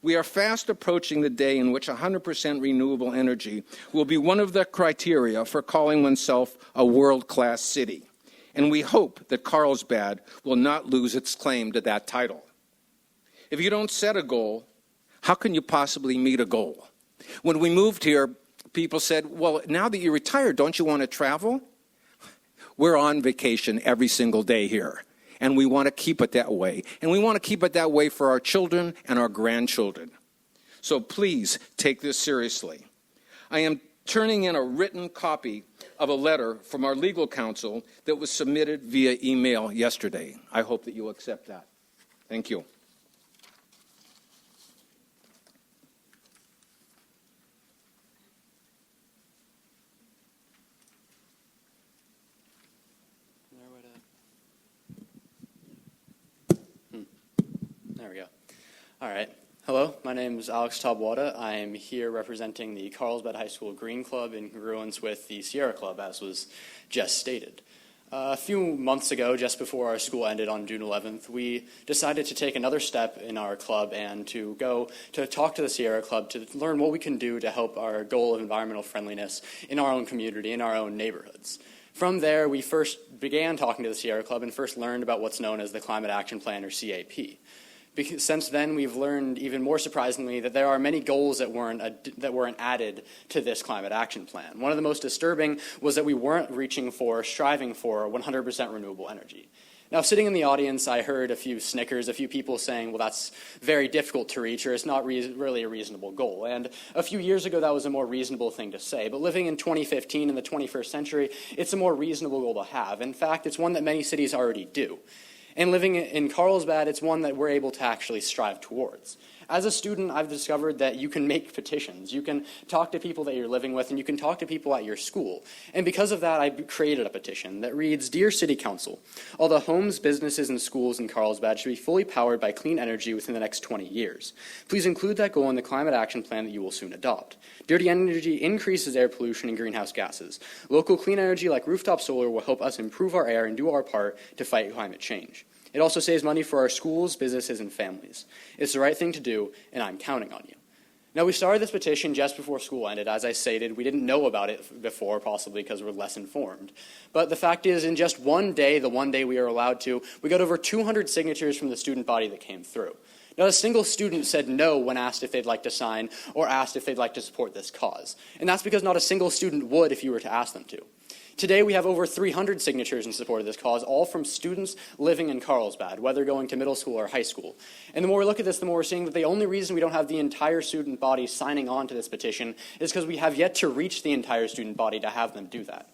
We are fast approaching the day in which 100% renewable energy will be one of the criteria for calling oneself a world-class city. And we hope that Carlsbad will not lose its claim to that title. If you don't set a goal, how can you possibly meet a goal? When we moved here, people said, well, now that you're retired, don't you want to travel? We're on vacation every single day here, and we want to keep it that way. And we want to keep it that way for our children and our grandchildren. So please take this seriously. I am turning in a written copy of a letter from our legal counsel that was submitted via email yesterday. I hope that you'll accept that. Thank you. There we go. All right. Hello, my name is Alex Tabwada. I am here representing the Carlsbad High School Green Club in congruence with the Sierra Club, as was just stated. A few months ago, just before our school ended on June 11th, we decided to take another step in our club and to go to talk to the Sierra Club to learn what we can do to help our goal of environmental friendliness in our own community, in our own neighborhoods. From there, we first began talking to the Sierra Club and first learned about what's known as the Climate Action Plan, or CAP. Because since then, we've learned, even more surprisingly, that there are many goals that weren't added to this climate action plan. One of the most disturbing was that we weren't striving for 100% renewable energy. Now, sitting in the audience, I heard a few snickers, a few people saying, well, that's very difficult to reach, or it's not really a reasonable goal. And a few years ago, that was a more reasonable thing to say. But living in 2015, in the 21st century, it's a more reasonable goal to have. In fact, it's one that many cities already do. And living in Carlsbad, it's one that we're able to actually strive towards. As a student, I've discovered that you can make petitions. You can talk to people that you're living with, and you can talk to people at your school. And because of that, I created a petition that reads, Dear City Council, all the homes, businesses, and schools in Carlsbad should be fully powered by clean energy within the next 20 years. Please include that goal in the climate action plan that you will soon adopt. Dirty energy increases air pollution and greenhouse gases. Local clean energy like rooftop solar will help us improve our air and do our part to fight climate change. It also saves money for our schools, businesses, and families. It's the right thing to do, and I'm counting on you. Now, we started this petition just before school ended. As I stated, we didn't know about it before, possibly because we're less informed. But the fact is, in just one day, the one day we were allowed to, we got over 200 signatures from the student body that came through. Not a single student said no when asked if they'd like to sign or asked if they'd like to support this cause. And that's because not a single student would if you were to ask them to. Today, we have over 300 signatures in support of this cause, all from students living in Carlsbad, whether going to middle school or high school. And the more we look at this, the more we're seeing that the only reason we don't have the entire student body signing on to this petition is because we have yet to reach the entire student body to have them do that.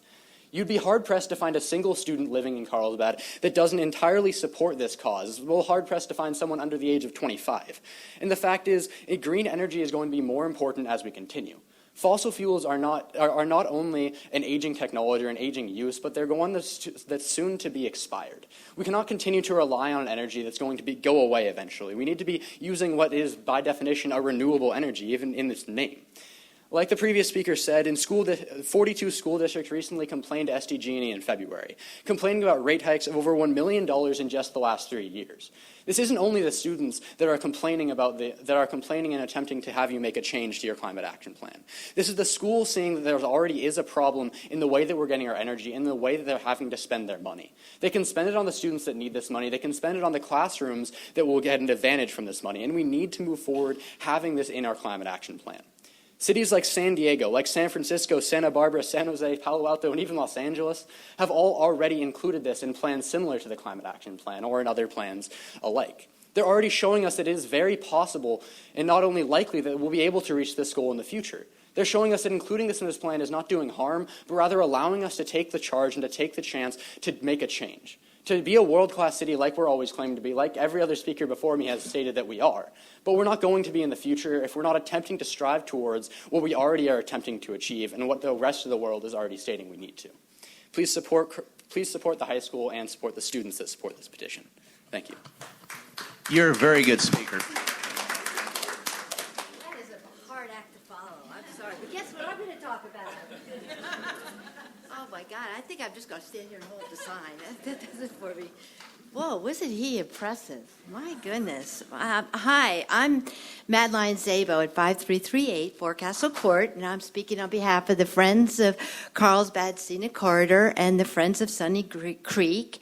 You'd be hard-pressed to find a single student living in Carlsbad that doesn't entirely support this cause. Well, hard-pressed to find someone under the age of 25. And the fact is, green energy is going to be more important as we continue. Fossil fuels are not only an aging technology or an aging use, but they're one that's soon to be expired. We cannot continue to rely on energy that's going to go away eventually. We need to be using what is, by definition, a renewable energy, even in its name. Like the previous speaker said, 42 school districts recently complained to SDG&E in February, complaining about rate hikes of over $1 million in just the last 3 years. This isn't only the students that are complaining and attempting to have you make a change to your climate action plan. This is the schools seeing that there already is a problem in the way that we're getting our energy, in the way that they're having to spend their money. They can spend it on the students that need this money. They can spend it on the classrooms that will get an advantage from this money. And we need to move forward having this in our climate action plan. Cities like San Diego, like San Francisco, Santa Barbara, San Jose, Palo Alto, and even Los Angeles have all already included this in plans similar to the Climate Action Plan or in other plans alike. They're already showing us that it is very possible and not only likely that we'll be able to reach this goal in the future. They're showing us that including this in this plan is not doing harm, but rather allowing us to take the charge and to take the chance to make a change. To be a world-class city like we're always claiming to be, like every other speaker before me has stated that we are. But we're not going to be in the future if we're not attempting to strive towards what we already are attempting to achieve and what the rest of the world is already stating we need to. Please support the high school and support the students that support this petition. Thank you. You're a very good speaker. That is a hard act to follow. I'm sorry. But guess what I'm going to talk about? Oh, my God. I think I'm just going to stand here and hold the sign. That does it for me. Whoa, wasn't he impressive? My goodness. Hi, I'm Madeline Szabo at 5338 Forecastle Court, and I'm speaking on behalf of the Friends of Carlsbad Scenic Corridor and the Friends of Sunny Creek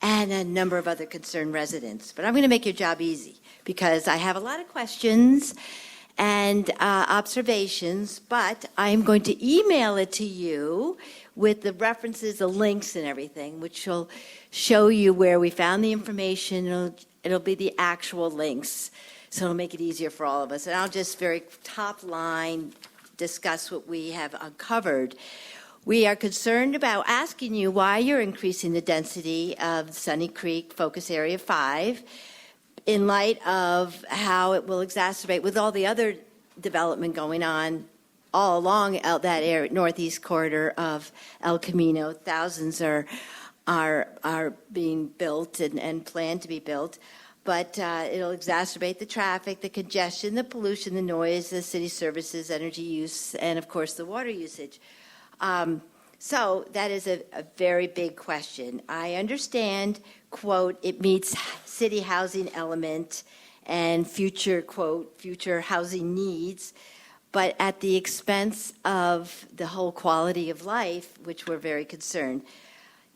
and a number of other concerned residents. But I'm going to make your job easy because I have a lot of questions and observations, but I'm going to email it to you with the references, the links and everything, which will show you where we found the information. It'll be the actual links, so it'll make it easier for all of us. And I'll just very top line discuss what we have uncovered. We are concerned about asking you why you're increasing the density of Sunny Creek Focus Area 5 in light of how it will exacerbate with all the other development going on all along out that area, northeast corridor of El Camino. Thousands are being built and planned to be built, but it'll exacerbate the traffic, the congestion, the pollution, the noise, the city services, energy use, and of course the water usage. So that is a very big question. I understand, quote, it meets city housing element and future, quote, future housing needs, but at the expense of the whole quality of life, which we're very concerned.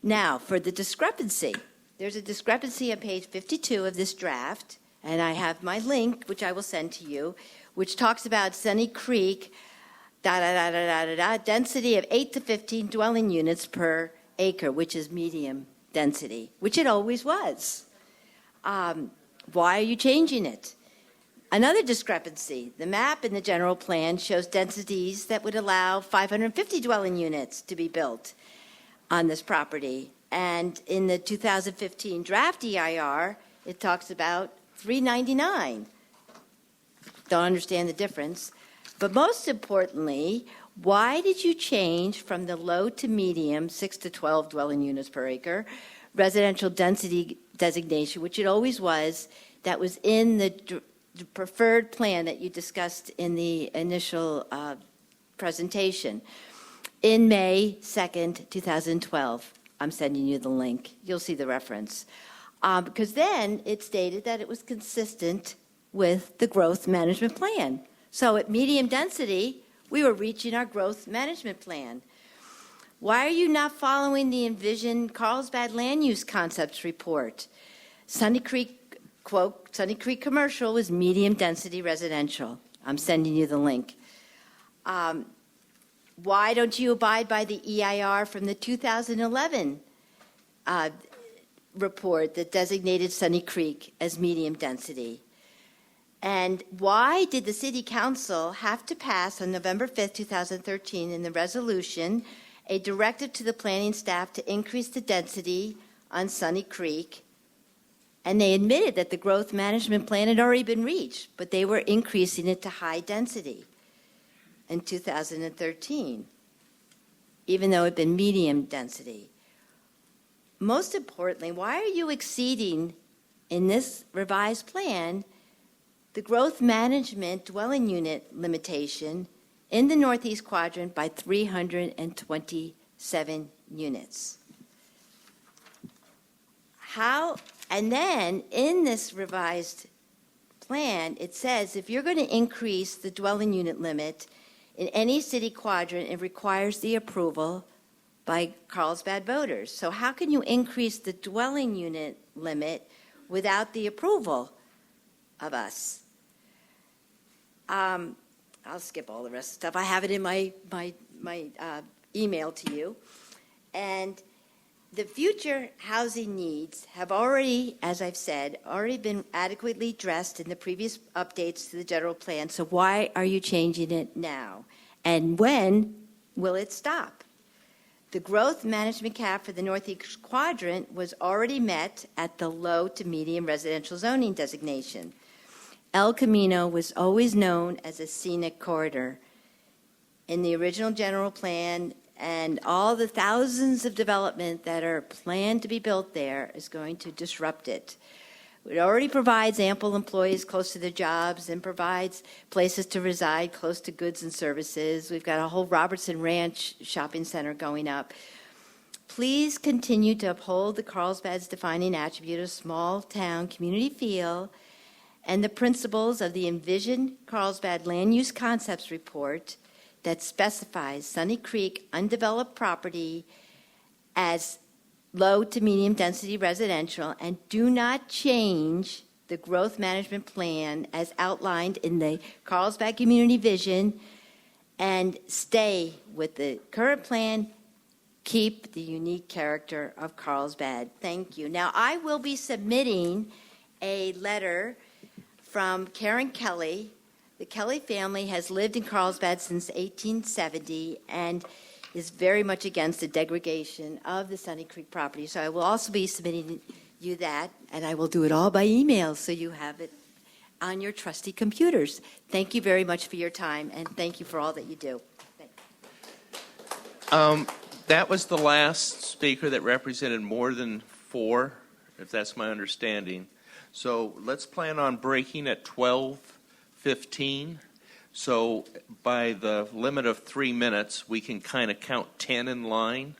Now, for the discrepancy, there's a discrepancy on page 52 of this draft, and I have my link, which I will send to you, which talks about Sunny Creek, density of 8 to 15 dwelling units per acre, which is medium density, which it always was. Why are you changing it? Another discrepancy, the map in the general plan shows densities that would allow 550 dwelling units to be built on this property. And in the 2015 draft EIR, it talks about 399. Don't understand the difference. But most importantly, why did you change from the low to medium 6 to 12 dwelling units per acre residential density designation, which it always was, that was in the preferred plan that you discussed in the initial presentation in May 2nd, 2012. I'm sending you the link. You'll see the reference. Because then it stated that it was consistent with the growth management plan. So at medium density, we were reaching our growth management plan. Why are you not following the Envision Carlsbad Land Use Concepts Report? Sunny Creek, quote, Sunny Creek Commercial was medium density residential. I'm sending you the link. Why don't you abide by the EIR from the 2011 report that designated Sunny Creek as medium density? And why did the City Council have to pass on November 5th, 2013, in the resolution, a directive to the planning staff to increase the density on Sunny Creek? And they admitted that the growth management plan had already been reached, but they were increasing it to high density in 2013, even though it had been medium density. Most importantly, why are you exceeding in this revised plan the growth management dwelling unit limitation in the Northeast Quadrant by 327 units? How? And then in this revised plan, it says if you're going to increase the dwelling unit limit in any city quadrant, it requires the approval by Carlsbad voters. So how can you increase the dwelling unit limit without the approval of us? I'll skip all the rest of the stuff. I have it in my email to you. And the future housing needs have already, as I've said, already been adequately addressed in the previous updates to the general plan. So why are you changing it now? And when will it stop? The growth management cap for the Northeast Quadrant was already met at the low to medium residential zoning designation. El Camino was always known as a scenic corridor. In the original general plan, and all the thousands of development that are planned to be built there is going to disrupt it. It already provides ample employees close to their jobs and provides places to reside close to goods and services. We've got a whole Robertson Ranch shopping center going up. Please continue to uphold the Carlsbad's defining attribute of small town community feel and the principles of the Envision Carlsbad Land Use Concepts Report that specifies Sunny Creek undeveloped property as low to medium density residential, and do not change the growth management plan as outlined in the Carlsbad Community Vision, and stay with the current plan. Keep the unique character of Carlsbad. Thank you. Now, I will be submitting a letter from Karen Kelly. The Kelly family has lived in Carlsbad since 1870 and is very much against the degradation of the Sunny Creek property. So I will also be submitting you that, and I will do it all by email so you have it on your trusty computers. Thank you very much for your time, and thank you for all that you do. That was the last speaker that represented more than 4, if that's my understanding. So let's plan on breaking at 12:15. So by the limit of 3 minutes, we can kind of count 10 in line,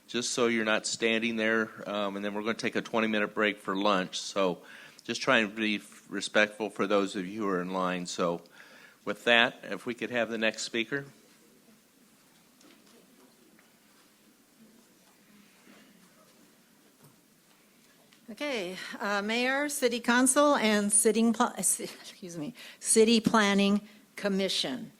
just so you're not standing there. And then we're going to take a 20-minute break for lunch. So just try and be respectful for those of you who are in line. So with that, if we could have the next speaker. Okay, Mayor, City Council, and City Planning Commission.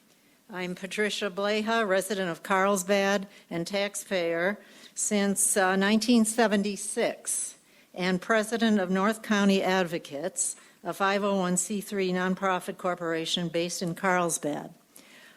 I'm Patricia Bleha, resident of Carlsbad and taxpayer since 1976, and president of North County Advocates, a 501c3 nonprofit corporation based in Carlsbad.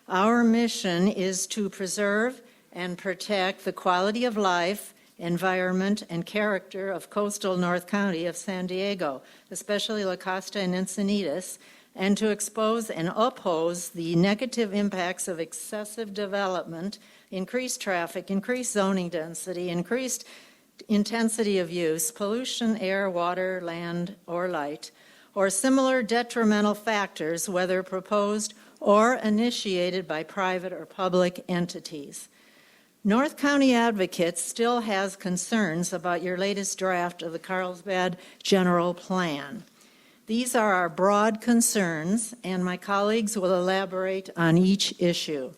Our mission is to preserve and protect the quality of life, environment, and character of coastal North County of San Diego, especially La Costa and Encinitas, and to expose and oppose the negative impacts of excessive development, increased traffic, increased zoning density, increased intensity of use, pollution, air, water, land, or light, or similar detrimental factors, whether proposed or initiated by private or public entities. North County Advocates still has concerns about your latest draft of the Carlsbad General Plan. These are our broad concerns, and my colleagues will elaborate on each issue.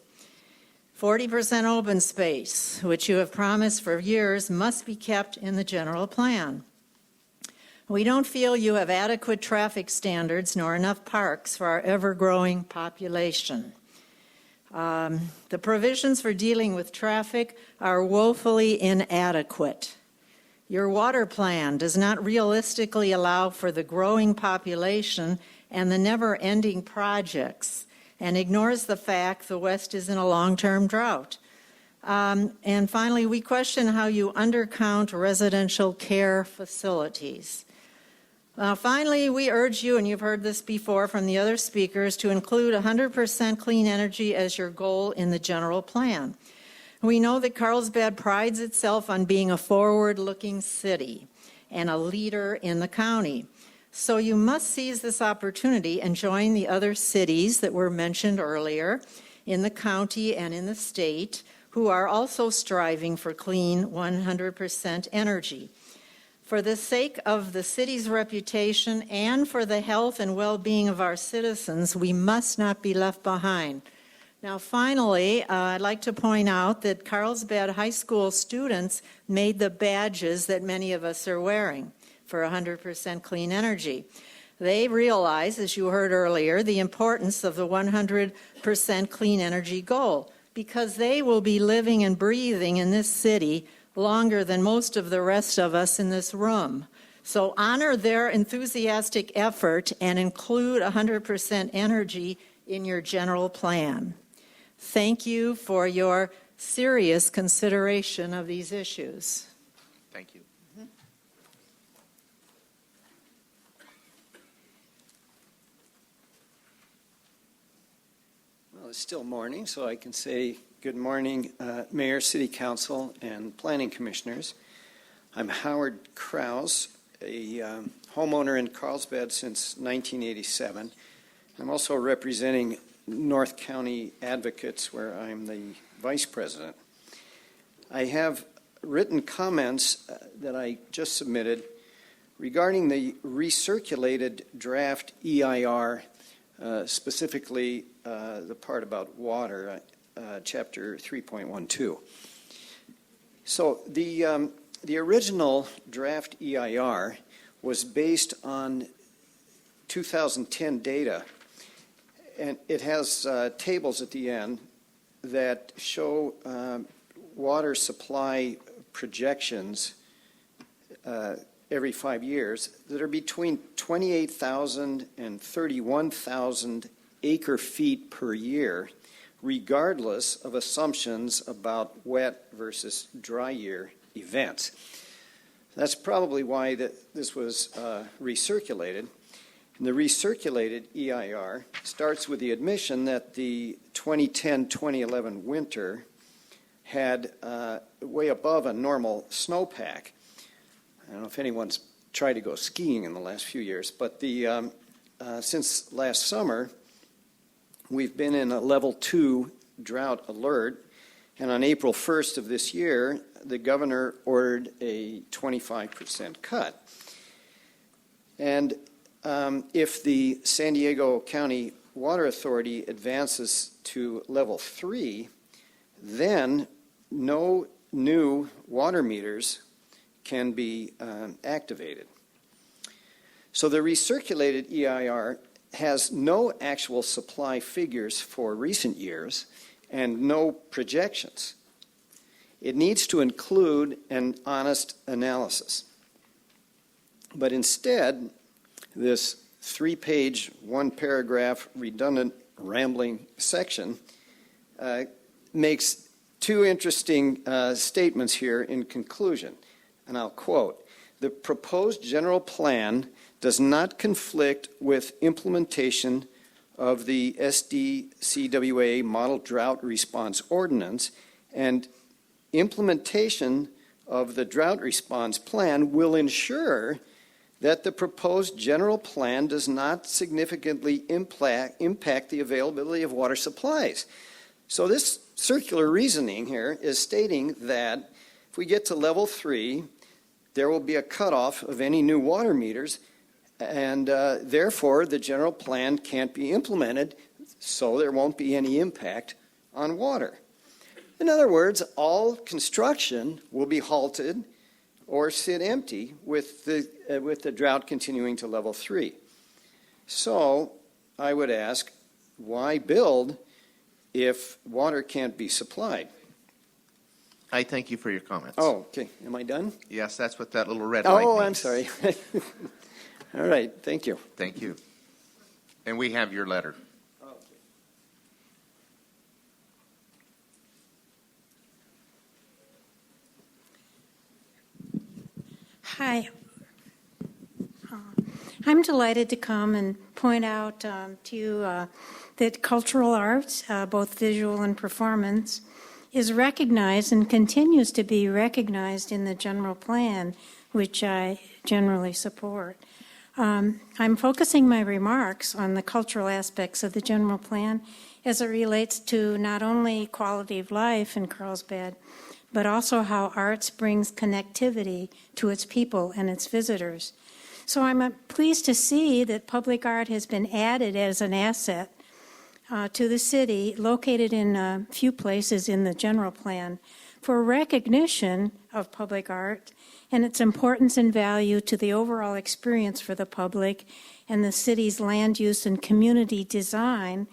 40% open space, which you have promised for years, must be kept in the general plan. We don't feel you have adequate traffic standards nor enough parks for our ever-growing population. The provisions for dealing with traffic are woefully inadequate. Your water plan does not realistically allow for the growing population and the never-ending projects, and ignores the fact the West is in a long-term drought. And finally, we question how you undercount residential care facilities. Finally, we urge you, and you've heard this before from the other speakers, to include 100% clean energy as your goal in the general plan. We know that Carlsbad prides itself on being a forward-looking city and a leader in the county. So you must seize this opportunity and join the other cities that were mentioned earlier in the county and in the state who are also striving for clean 100% energy. For the sake of the city's reputation and for the health and well-being of our citizens, we must not be left behind. Now, finally, I'd like to point out that Carlsbad High School students made the badges that many of us are wearing for 100% clean energy. They realize, as you heard earlier, the importance of the 100% clean energy goal, because they will be living and breathing in this city longer than most of the rest of us in this room. So honor their enthusiastic effort and include 100% energy in your general plan. Thank you for your serious consideration of these issues. Thank you. Well, it's still morning, so I can say good morning, Mayor, City Council, and Planning Commissioners. I'm Howard Krause, a homeowner in Carlsbad since 1987. I'm also representing North County Advocates, where I'm the Vice President. I have written comments that I just submitted regarding the recirculated draft EIR, specifically the part about water, Chapter 3.12. So the original draft EIR was based on 2010 data, and it has tables at the end that show water supply projections every 5 years that are between 28,000 and 31,000 acre feet per year, regardless of assumptions about wet versus dry year events. That's probably why this was recirculated. And the recirculated EIR starts with the admission that the 2010-2011 winter had way above a normal snowpack. I don't know if anyone's tried to go skiing in the last few years, but since last summer, we've been in a level 2 drought alert, and on April 1st of this year, the governor ordered a 25% cut. And if the San Diego County Water Authority advances to level 3, then no new water meters can be activated. So the recirculated EIR has no actual supply figures for recent years and no projections. It needs to include an honest analysis. But instead, this 3-page, 1-paragraph, redundant, rambling section makes 2 interesting statements here in conclusion. And I'll quote, "The proposed general plan does not conflict with implementation of the SDCWA Model Drought Response Ordinance, and implementation of the Drought Response Plan will ensure that the proposed general plan does not significantly impact the availability of water supplies." So this circular reasoning here is stating that if we get to level 3, there will be a cutoff of any new water meters, And therefore, the general plan can't be implemented, so there won't be any impact on water. In other words, all construction will be halted or sit empty with the drought continuing to level 3. So I would ask, why build if water can't be supplied? I thank you for your comments. Oh, okay. Am I done? Yes, that's what that little red light means. Oh, I'm sorry. All right. Thank you. Thank you. And we have your letter. Hi. I'm delighted to come and point out to you that cultural arts, both visual and performance, is recognized and continues to be recognized in the general plan, which I generally support. I'm focusing my remarks on the cultural aspects of the general plan as it relates to not only quality of life in Carlsbad, but also how arts brings connectivity to its people and its visitors. So I'm pleased to see that public art has been added as an asset to the city, located in a few places in the general plan, for recognition of public art and its importance and value to the overall experience for the public and the city's land use and community design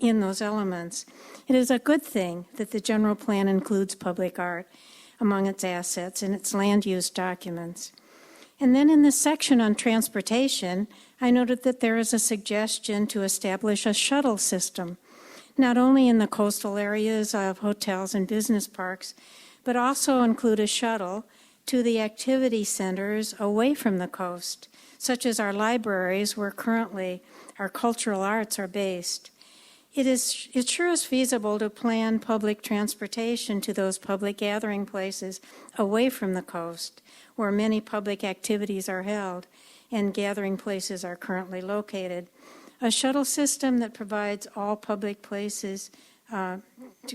in those elements. It is a good thing that the general plan includes public art among its assets in its land use documents. And then in the section on transportation, I noted that there is a suggestion to establish a shuttle system, not only in the coastal areas of hotels and business parks, but also include a shuttle to the activity centers away from the coast, such as our libraries where currently our cultural arts are based. It sure is feasible to plan public transportation to those public gathering places away from the coast, where many public activities are held and gathering places are currently located. A shuttle system that provides all public places,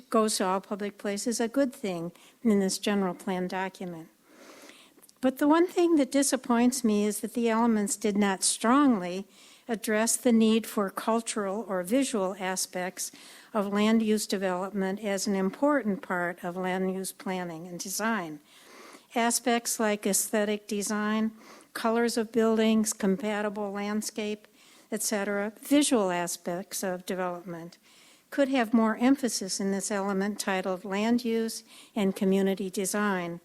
goes to all public places, a good thing in this general plan document. But the one thing that disappoints me is that the elements did not strongly address the need for cultural or visual aspects of land use development as an important part of land use planning and design. Aspects like aesthetic design, colors of buildings, compatible landscape, etc., visual aspects of development could have more emphasis in this element titled Land Use and Community Design.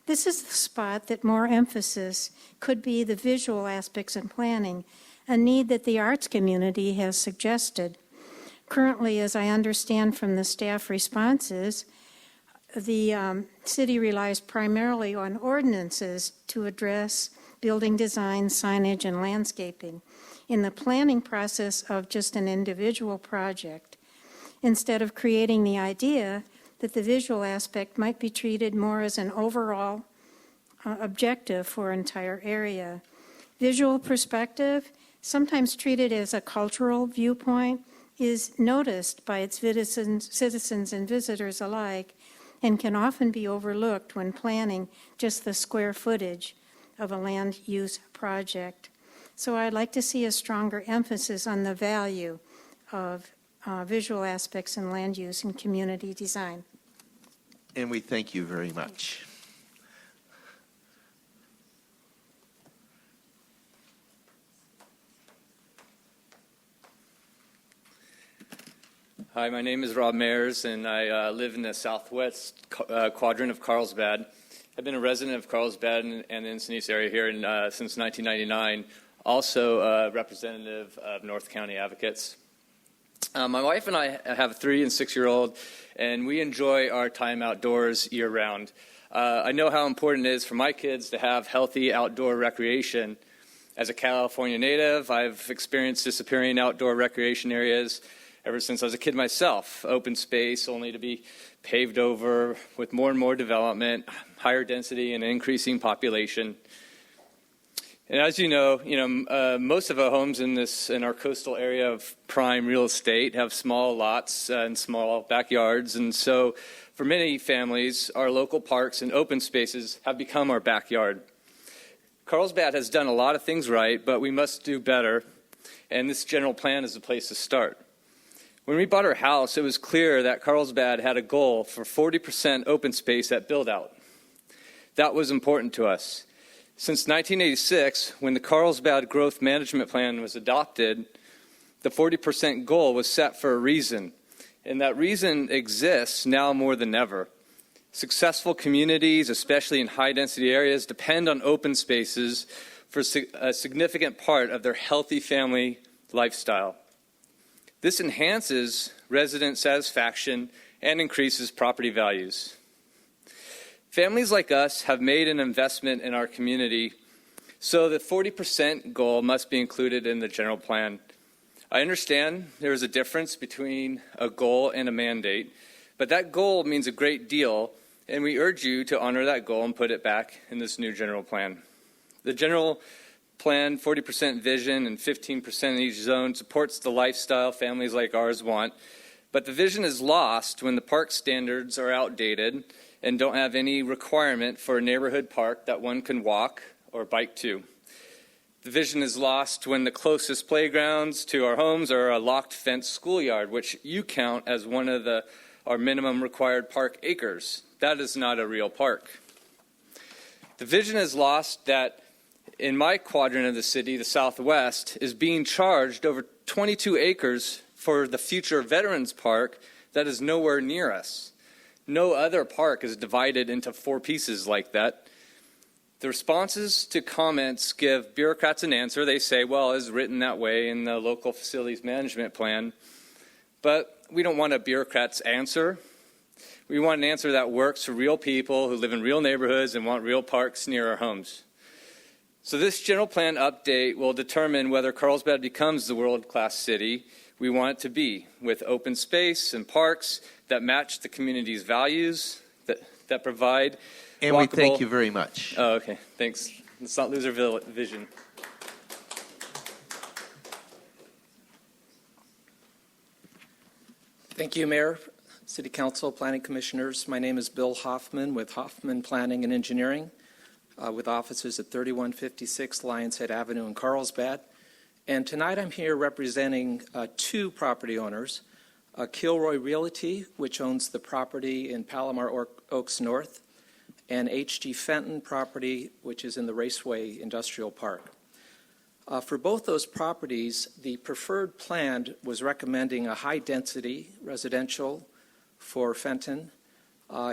This is the spot that more emphasis could be the visual aspects in planning, a need that the arts community has suggested. Currently, as I understand from the staff responses, the city relies primarily on ordinances to address building design, signage, and landscaping in the planning process of just an individual project, instead of creating the idea that the visual aspect might be treated more as an overall objective for an entire area. Visual perspective, sometimes treated as a cultural viewpoint, is noticed by its citizens and visitors alike and can often be overlooked when planning just the square footage of a land use project. So I'd like to see a stronger emphasis on the value of visual aspects in land use and community design. And we thank you very much. Hi, my name is Rob Mayers, and I live in the southwest quadrant of Carlsbad. I've been a resident of Carlsbad and the Encinitas area here since 1999, also a representative of North County Advocates. My wife and I have a 3- and 6-year-old, and we enjoy our time outdoors year-round. I know how important it is for my kids to have healthy outdoor recreation. As a California native, I've experienced disappearing outdoor recreation areas ever since I was a kid myself. Open space only to be paved over with more and more development, higher density, and increasing population. And as you know, most of our homes in our coastal area of prime real estate have small lots and small backyards. And so for many families, our local parks and open spaces have become our backyard. Carlsbad has done a lot of things right, but we must do better, and this general plan is the place to start. When we bought our house, it was clear that Carlsbad had a goal for 40% open space at build-out. That was important to us. Since 1986, when the Carlsbad Growth Management Plan was adopted, the 40% goal was set for a reason, and that reason exists now more than ever. Successful communities, especially in high-density areas, depend on open spaces for a significant part of their healthy family lifestyle. This enhances resident satisfaction and increases property values. Families like us have made an investment in our community, so the 40% goal must be included in the general plan. I understand there is a difference between a goal and a mandate, but that goal means a great deal, and we urge you to honor that goal and put it back in this new general plan. The general plan, 40% vision and 15% in each zone, supports the lifestyle families like ours want, but the vision is lost when the park standards are outdated and don't have any requirement for a neighborhood park that one can walk or bike to. The vision is lost when the closest playgrounds to our homes are a locked fence schoolyard, which you count as one of our minimum required park acres. That is not a real park. The vision is lost that in my quadrant of the city, the Southwest, is being charged over 22 acres for the future Veterans Park that is nowhere near us. No other park is divided into 4 pieces like that. The responses to comments give bureaucrats an answer. They say, well, it's written that way in the local facilities management plan. But we don't want a bureaucrat's answer. We want an answer that works for real people who live in real neighborhoods and want real parks near our homes. So this general plan update will determine whether Carlsbad becomes the world-class city we want it to be, with open space and parks that match the community's values, that provide And walkable... we thank you very much. Oh, okay. Thanks. Let's not lose our vision. Thank you, Mayor, City Council, Planning Commissioners. My name is Bill Hoffman with Hoffman Planning and Engineering, with offices at 3156 Lions Head Avenue in Carlsbad. And tonight I'm here representing 2 property owners, Kilroy Realty, which owns the property in Palomar Oaks North, and H.G. Fenton property, which is in the Raceway Industrial Park. For both those properties, the preferred plan was recommending a high-density residential for Fenton.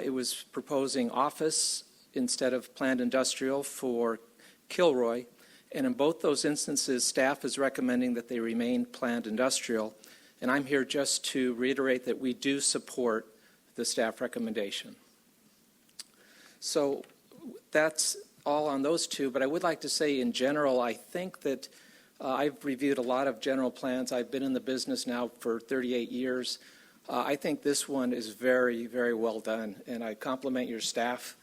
It was proposing office instead of planned industrial for Kilroy. And in both those instances, staff is recommending that they remain planned industrial. And I'm here just to reiterate that we do support the staff recommendation. So that's all on those 2, but I would like to say in general, I think that I've reviewed a lot of general plans. I've been in the business now for 38 years. I think this one is very, very well done, and I compliment your staff,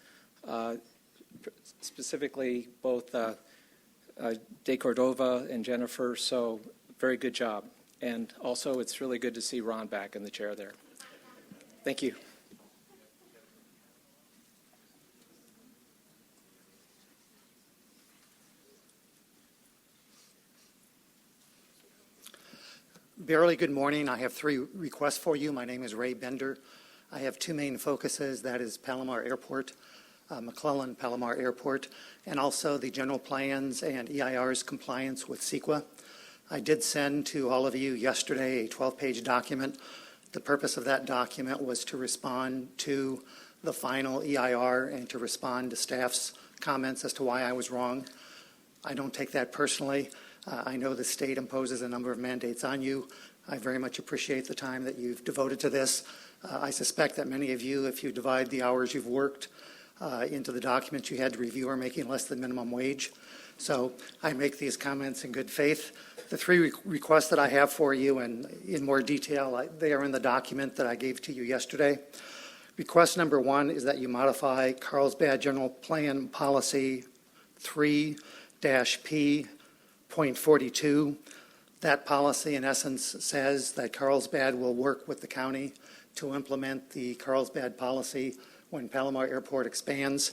specifically both De Cordova and Jennifer, so very good job. And also, it's really good to see Ron back in the chair there. Thank you. Barely good morning. I have 3 requests for you. My name is Ray Bender. I have 2 main focuses. That is Palomar Airport, McClellan Palomar Airport, and also the general plans and EIR's compliance with CEQA. I did send to all of you yesterday a 12-page document. The purpose of that document was to respond to the final EIR and to respond to staff's comments as to why I was wrong. I don't take that personally. I know the state imposes a number of mandates on you. I very much appreciate the time that you've devoted to this. I suspect that many of you, if you divide the hours you've worked into the documents you had to review, are making less than minimum wage. So I make these comments in good faith. The 3 requests that I have for you, and in more detail, they are in the document that I gave to you yesterday. Request number 1 is that you modify Carlsbad General Plan Policy 3-P.42. That policy, in essence, says that Carlsbad will work with the county to implement the Carlsbad policy when Palomar Airport expands.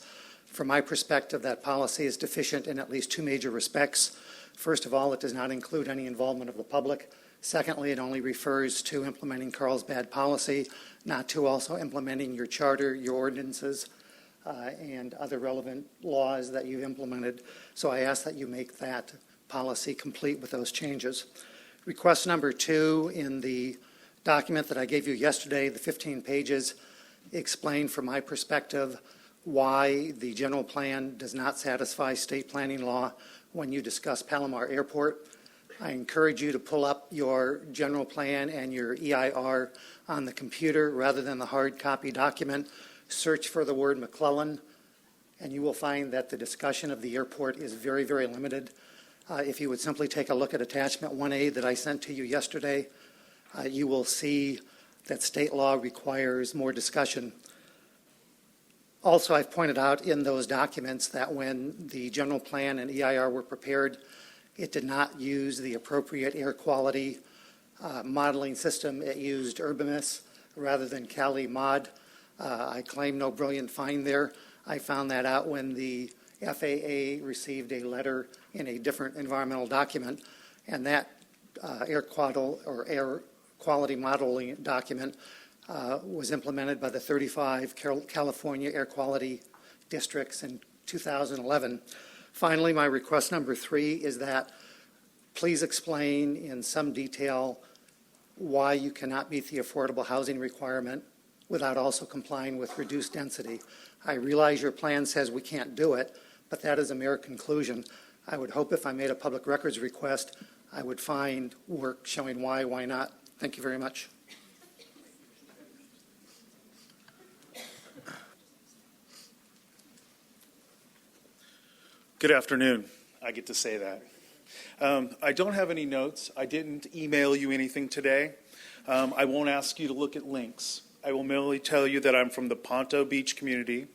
From my perspective, that policy is deficient in at least two major respects. First of all, it does not include any involvement of the public. Secondly, it only refers to implementing Carlsbad policy, not to also implementing your charter, your ordinances, and other relevant laws that you've implemented. So I ask that you make that policy complete with those changes. Request number 2 in the document that I gave you yesterday, the 15 pages, explain from my perspective why the general plan does not satisfy state planning law when you discuss Palomar Airport. I encourage you to pull up your general plan and your EIR on the computer rather than the hard copy document. Search for the word McClellan, and you will find that the discussion of the airport is very, very limited. If you would simply take a look at attachment 1A that I sent to you yesterday, you will see that state law requires more discussion. Also, I've pointed out in those documents that when the general plan and EIR were prepared, it did not use the appropriate air quality modeling system. It used Urbamis rather than Cali Mod. I claim no brilliant find there. I found that out when the FAA received a letter in a different environmental document, and that air quality modeling document was implemented by the 35 California air quality districts in 2011. Finally, my request number 3 is that please explain in some detail why you cannot meet the affordable housing requirement without also complying with reduced density. I realize your plan says we can't do it, but that is a mere conclusion. I would hope if I made a public records request, I would find work showing why not. Thank you very much. Good afternoon. I get to say that. I don't have any notes. I didn't email you anything today. I won't ask you to look at links. I will merely tell you that I'm from the Ponto Beach community,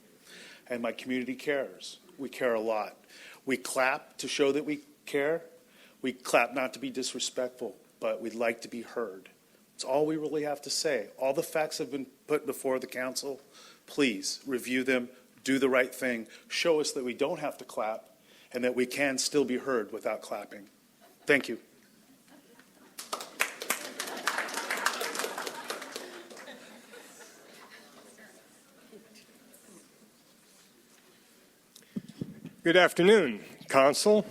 and my community cares. We care a lot. We clap to show that we care. We clap not to be disrespectful, but we'd like to be heard. It's all we really have to say. All the facts have been put before the council. Please review them, do the right thing, show us that we don't have to clap, and that we can still be heard without clapping. Thank you. Good afternoon, Council,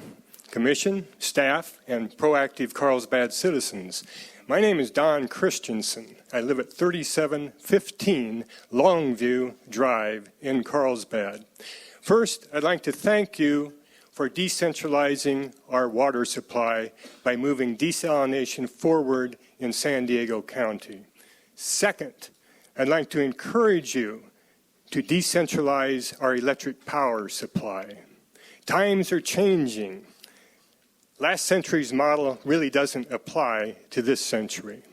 Commission, staff, and proactive Carlsbad citizens. My name is Don Christensen. I live at 3715 Longview Drive in Carlsbad. First, I'd like to thank you for decentralizing our water supply by moving desalination forward in San Diego County. Second, I'd like to encourage you to decentralize our electric power supply. Times are changing. Last century's model really doesn't apply to this century.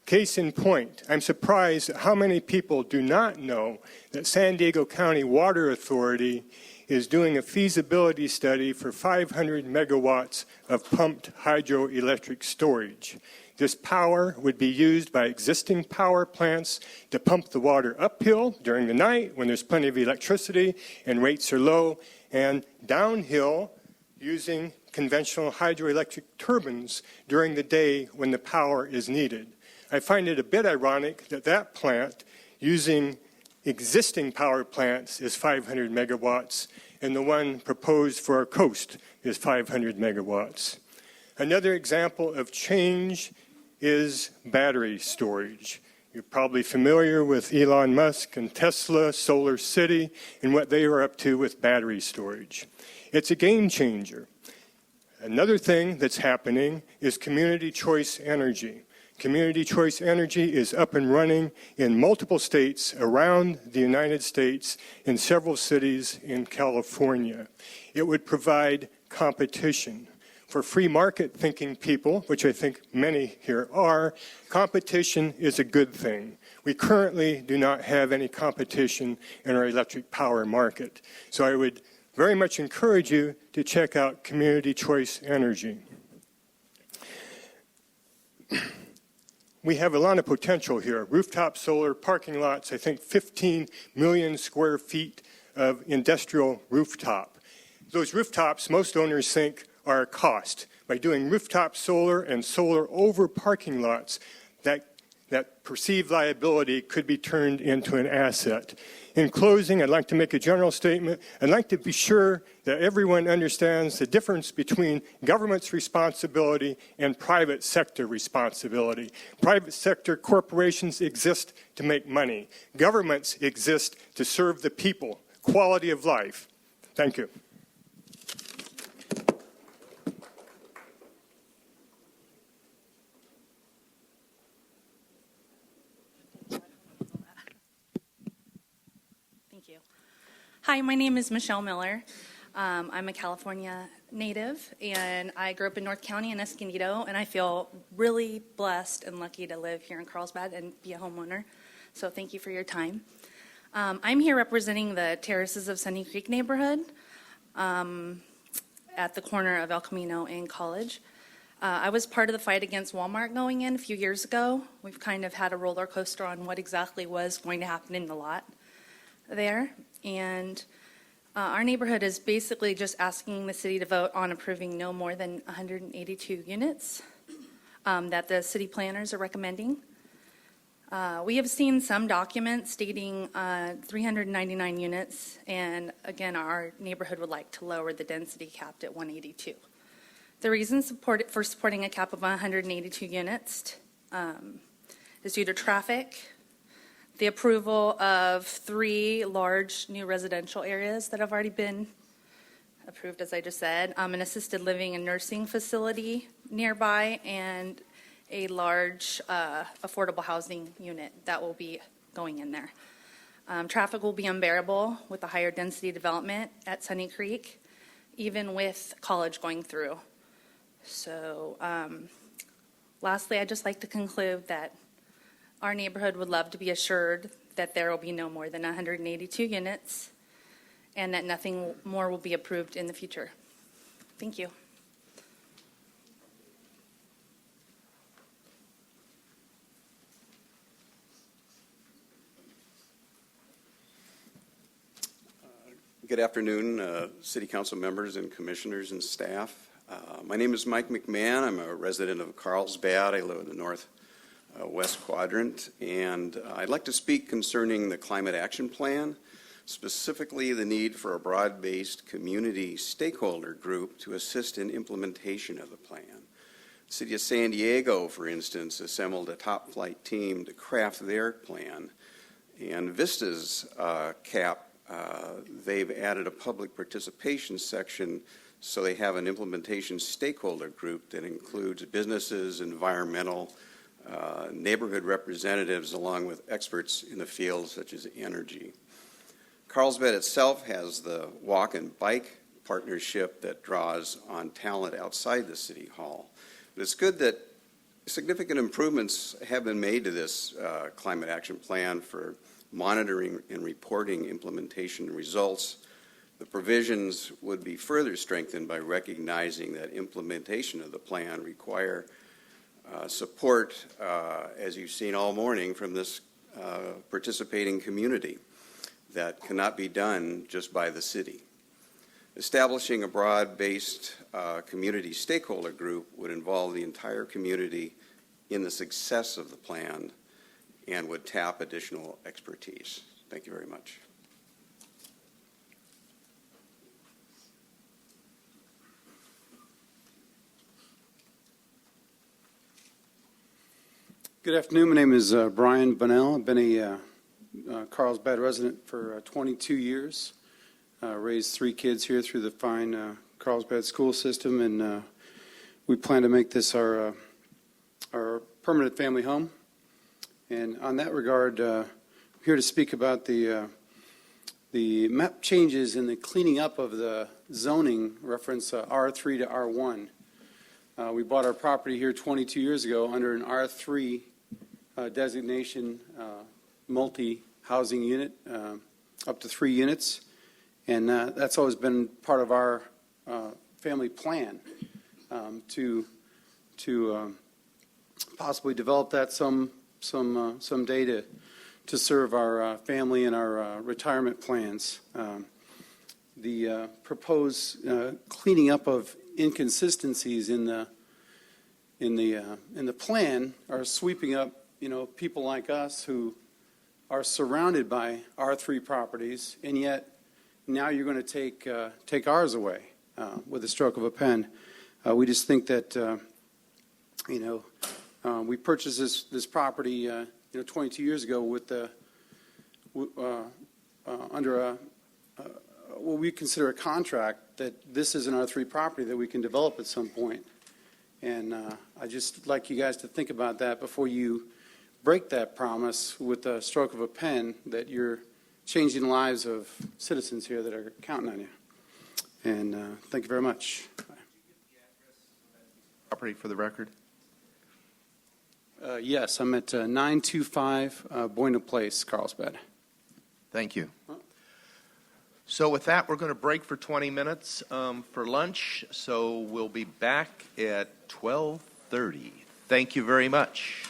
Case in point, I'm surprised at how many people do not know that San Diego County Water Authority is doing a feasibility study for 500 megawatts of pumped hydroelectric storage. This power would be used by existing power plants to pump the water uphill during the night when there's plenty of electricity and rates are low, and downhill using conventional hydroelectric turbines during the day when the power is needed. I find it a bit ironic that that plant, using existing power plants, is 500 megawatts, and the one proposed for our coast is 500 megawatts. Another example of change is battery storage. You're probably familiar with Elon Musk and Tesla, Solar City, and what they are up to with battery storage. It's a game changer. Another thing that's happening is community choice energy. Community choice energy is up and running in multiple states around the United States, in several cities in California. It would provide competition. For free market thinking people, which I think many here are, competition is a good thing. We currently do not have any competition in our electric power market. So I would very much encourage you to check out community choice energy. We have a lot of potential here. Rooftop solar, parking lots, I think 15 million square feet of industrial rooftop. Those rooftops, most owners think, are a cost. By doing rooftop solar and solar over parking lots, that perceived liability could be turned into an asset. In closing, I'd like to make a general statement. I'd like to be sure that everyone understands the difference between government's responsibility and private sector responsibility. Private sector corporations exist to make money. Governments exist to serve the people, quality of life. Thank you. Hi, my name is Michelle Miller. I'm a California native, and I grew up in North County in Escondido, and I feel really blessed and lucky to live here in Carlsbad and be a homeowner. So thank you for your time. I'm here representing the Terraces of Sunny Creek neighborhood at the corner of El Camino and College. I was part of the fight against Walmart going in a few years ago. We've kind of had a roller coaster on what exactly was going to happen in the lot there. And our neighborhood is basically just asking the city to vote on approving no more than 182 units that the city planners are recommending. We have seen some documents stating 399 units, and again, our neighborhood would like to lower the density capped at 182. The reason for supporting a cap of 182 units is due to traffic, the approval of 3 large new residential areas that have already been approved, as I just said, an assisted living and nursing facility nearby, and a large affordable housing unit that will be going in there. Traffic will be unbearable with the higher density development at Sunny Creek, even with College going through. So lastly, I'd just like to conclude that our neighborhood would love to be assured that there will be no more than 182 units and that nothing more will be approved in the future. Thank you. Good afternoon, City Council members and commissioners and staff. My name is Mike McMahon. I'm a resident of Carlsbad. I live in the northwest quadrant, and I'd like to speak concerning the Climate Action Plan, specifically the need for a broad-based community stakeholder group to assist in implementation of the plan. The City of San Diego, for instance, assembled a top-flight team to craft their plan, and Vista's CAP, they've added a public participation section, so they have an implementation stakeholder group that includes businesses, environmental, neighborhood representatives, along with experts in the field such as energy. Carlsbad itself has the Walk and Bike partnership that draws on talent outside the City Hall. But it's good that significant improvements have been made to this Climate Action Plan for monitoring and reporting implementation results. The provisions would be further strengthened by recognizing that implementation of the plan require support, as you've seen all morning, from this participating community that cannot be done just by the city. Establishing a broad-based community stakeholder group would involve the entire community in the success of the plan and would tap additional expertise. Thank you very much. Good afternoon. My name is Brian Bunnell. I've been a Carlsbad resident for 22 years. Raised 3 kids here through the fine Carlsbad school system, and we plan to make this our permanent family home. And on that regard, I'm here to speak about the map changes and the cleaning up of the zoning reference R3 to R1. We bought our property here 22 years ago under an R3 designation, multi-housing unit, up to 3 units. And that's always been part of our family plan to possibly develop that someday to serve our family and our retirement plans. The proposed cleaning up of inconsistencies in the plan are sweeping up, people like us who are surrounded by R3 properties, and yet now you're going to take ours away with a stroke of a pen. We just think that we purchased this property 22 years ago with under what we consider a contract that this is an R3 property that we can develop at some point. And I just like you guys to think about that before you break that promise with a stroke of a pen, that you're changing the lives of citizens here that are counting on you. And thank you very much. Property for the record. Yes, I'm at 925 Boyna Place, Carlsbad. Thank you. So with that, we're going to break for 20 minutes for lunch. So we'll be back at 12:30. Thank you very much.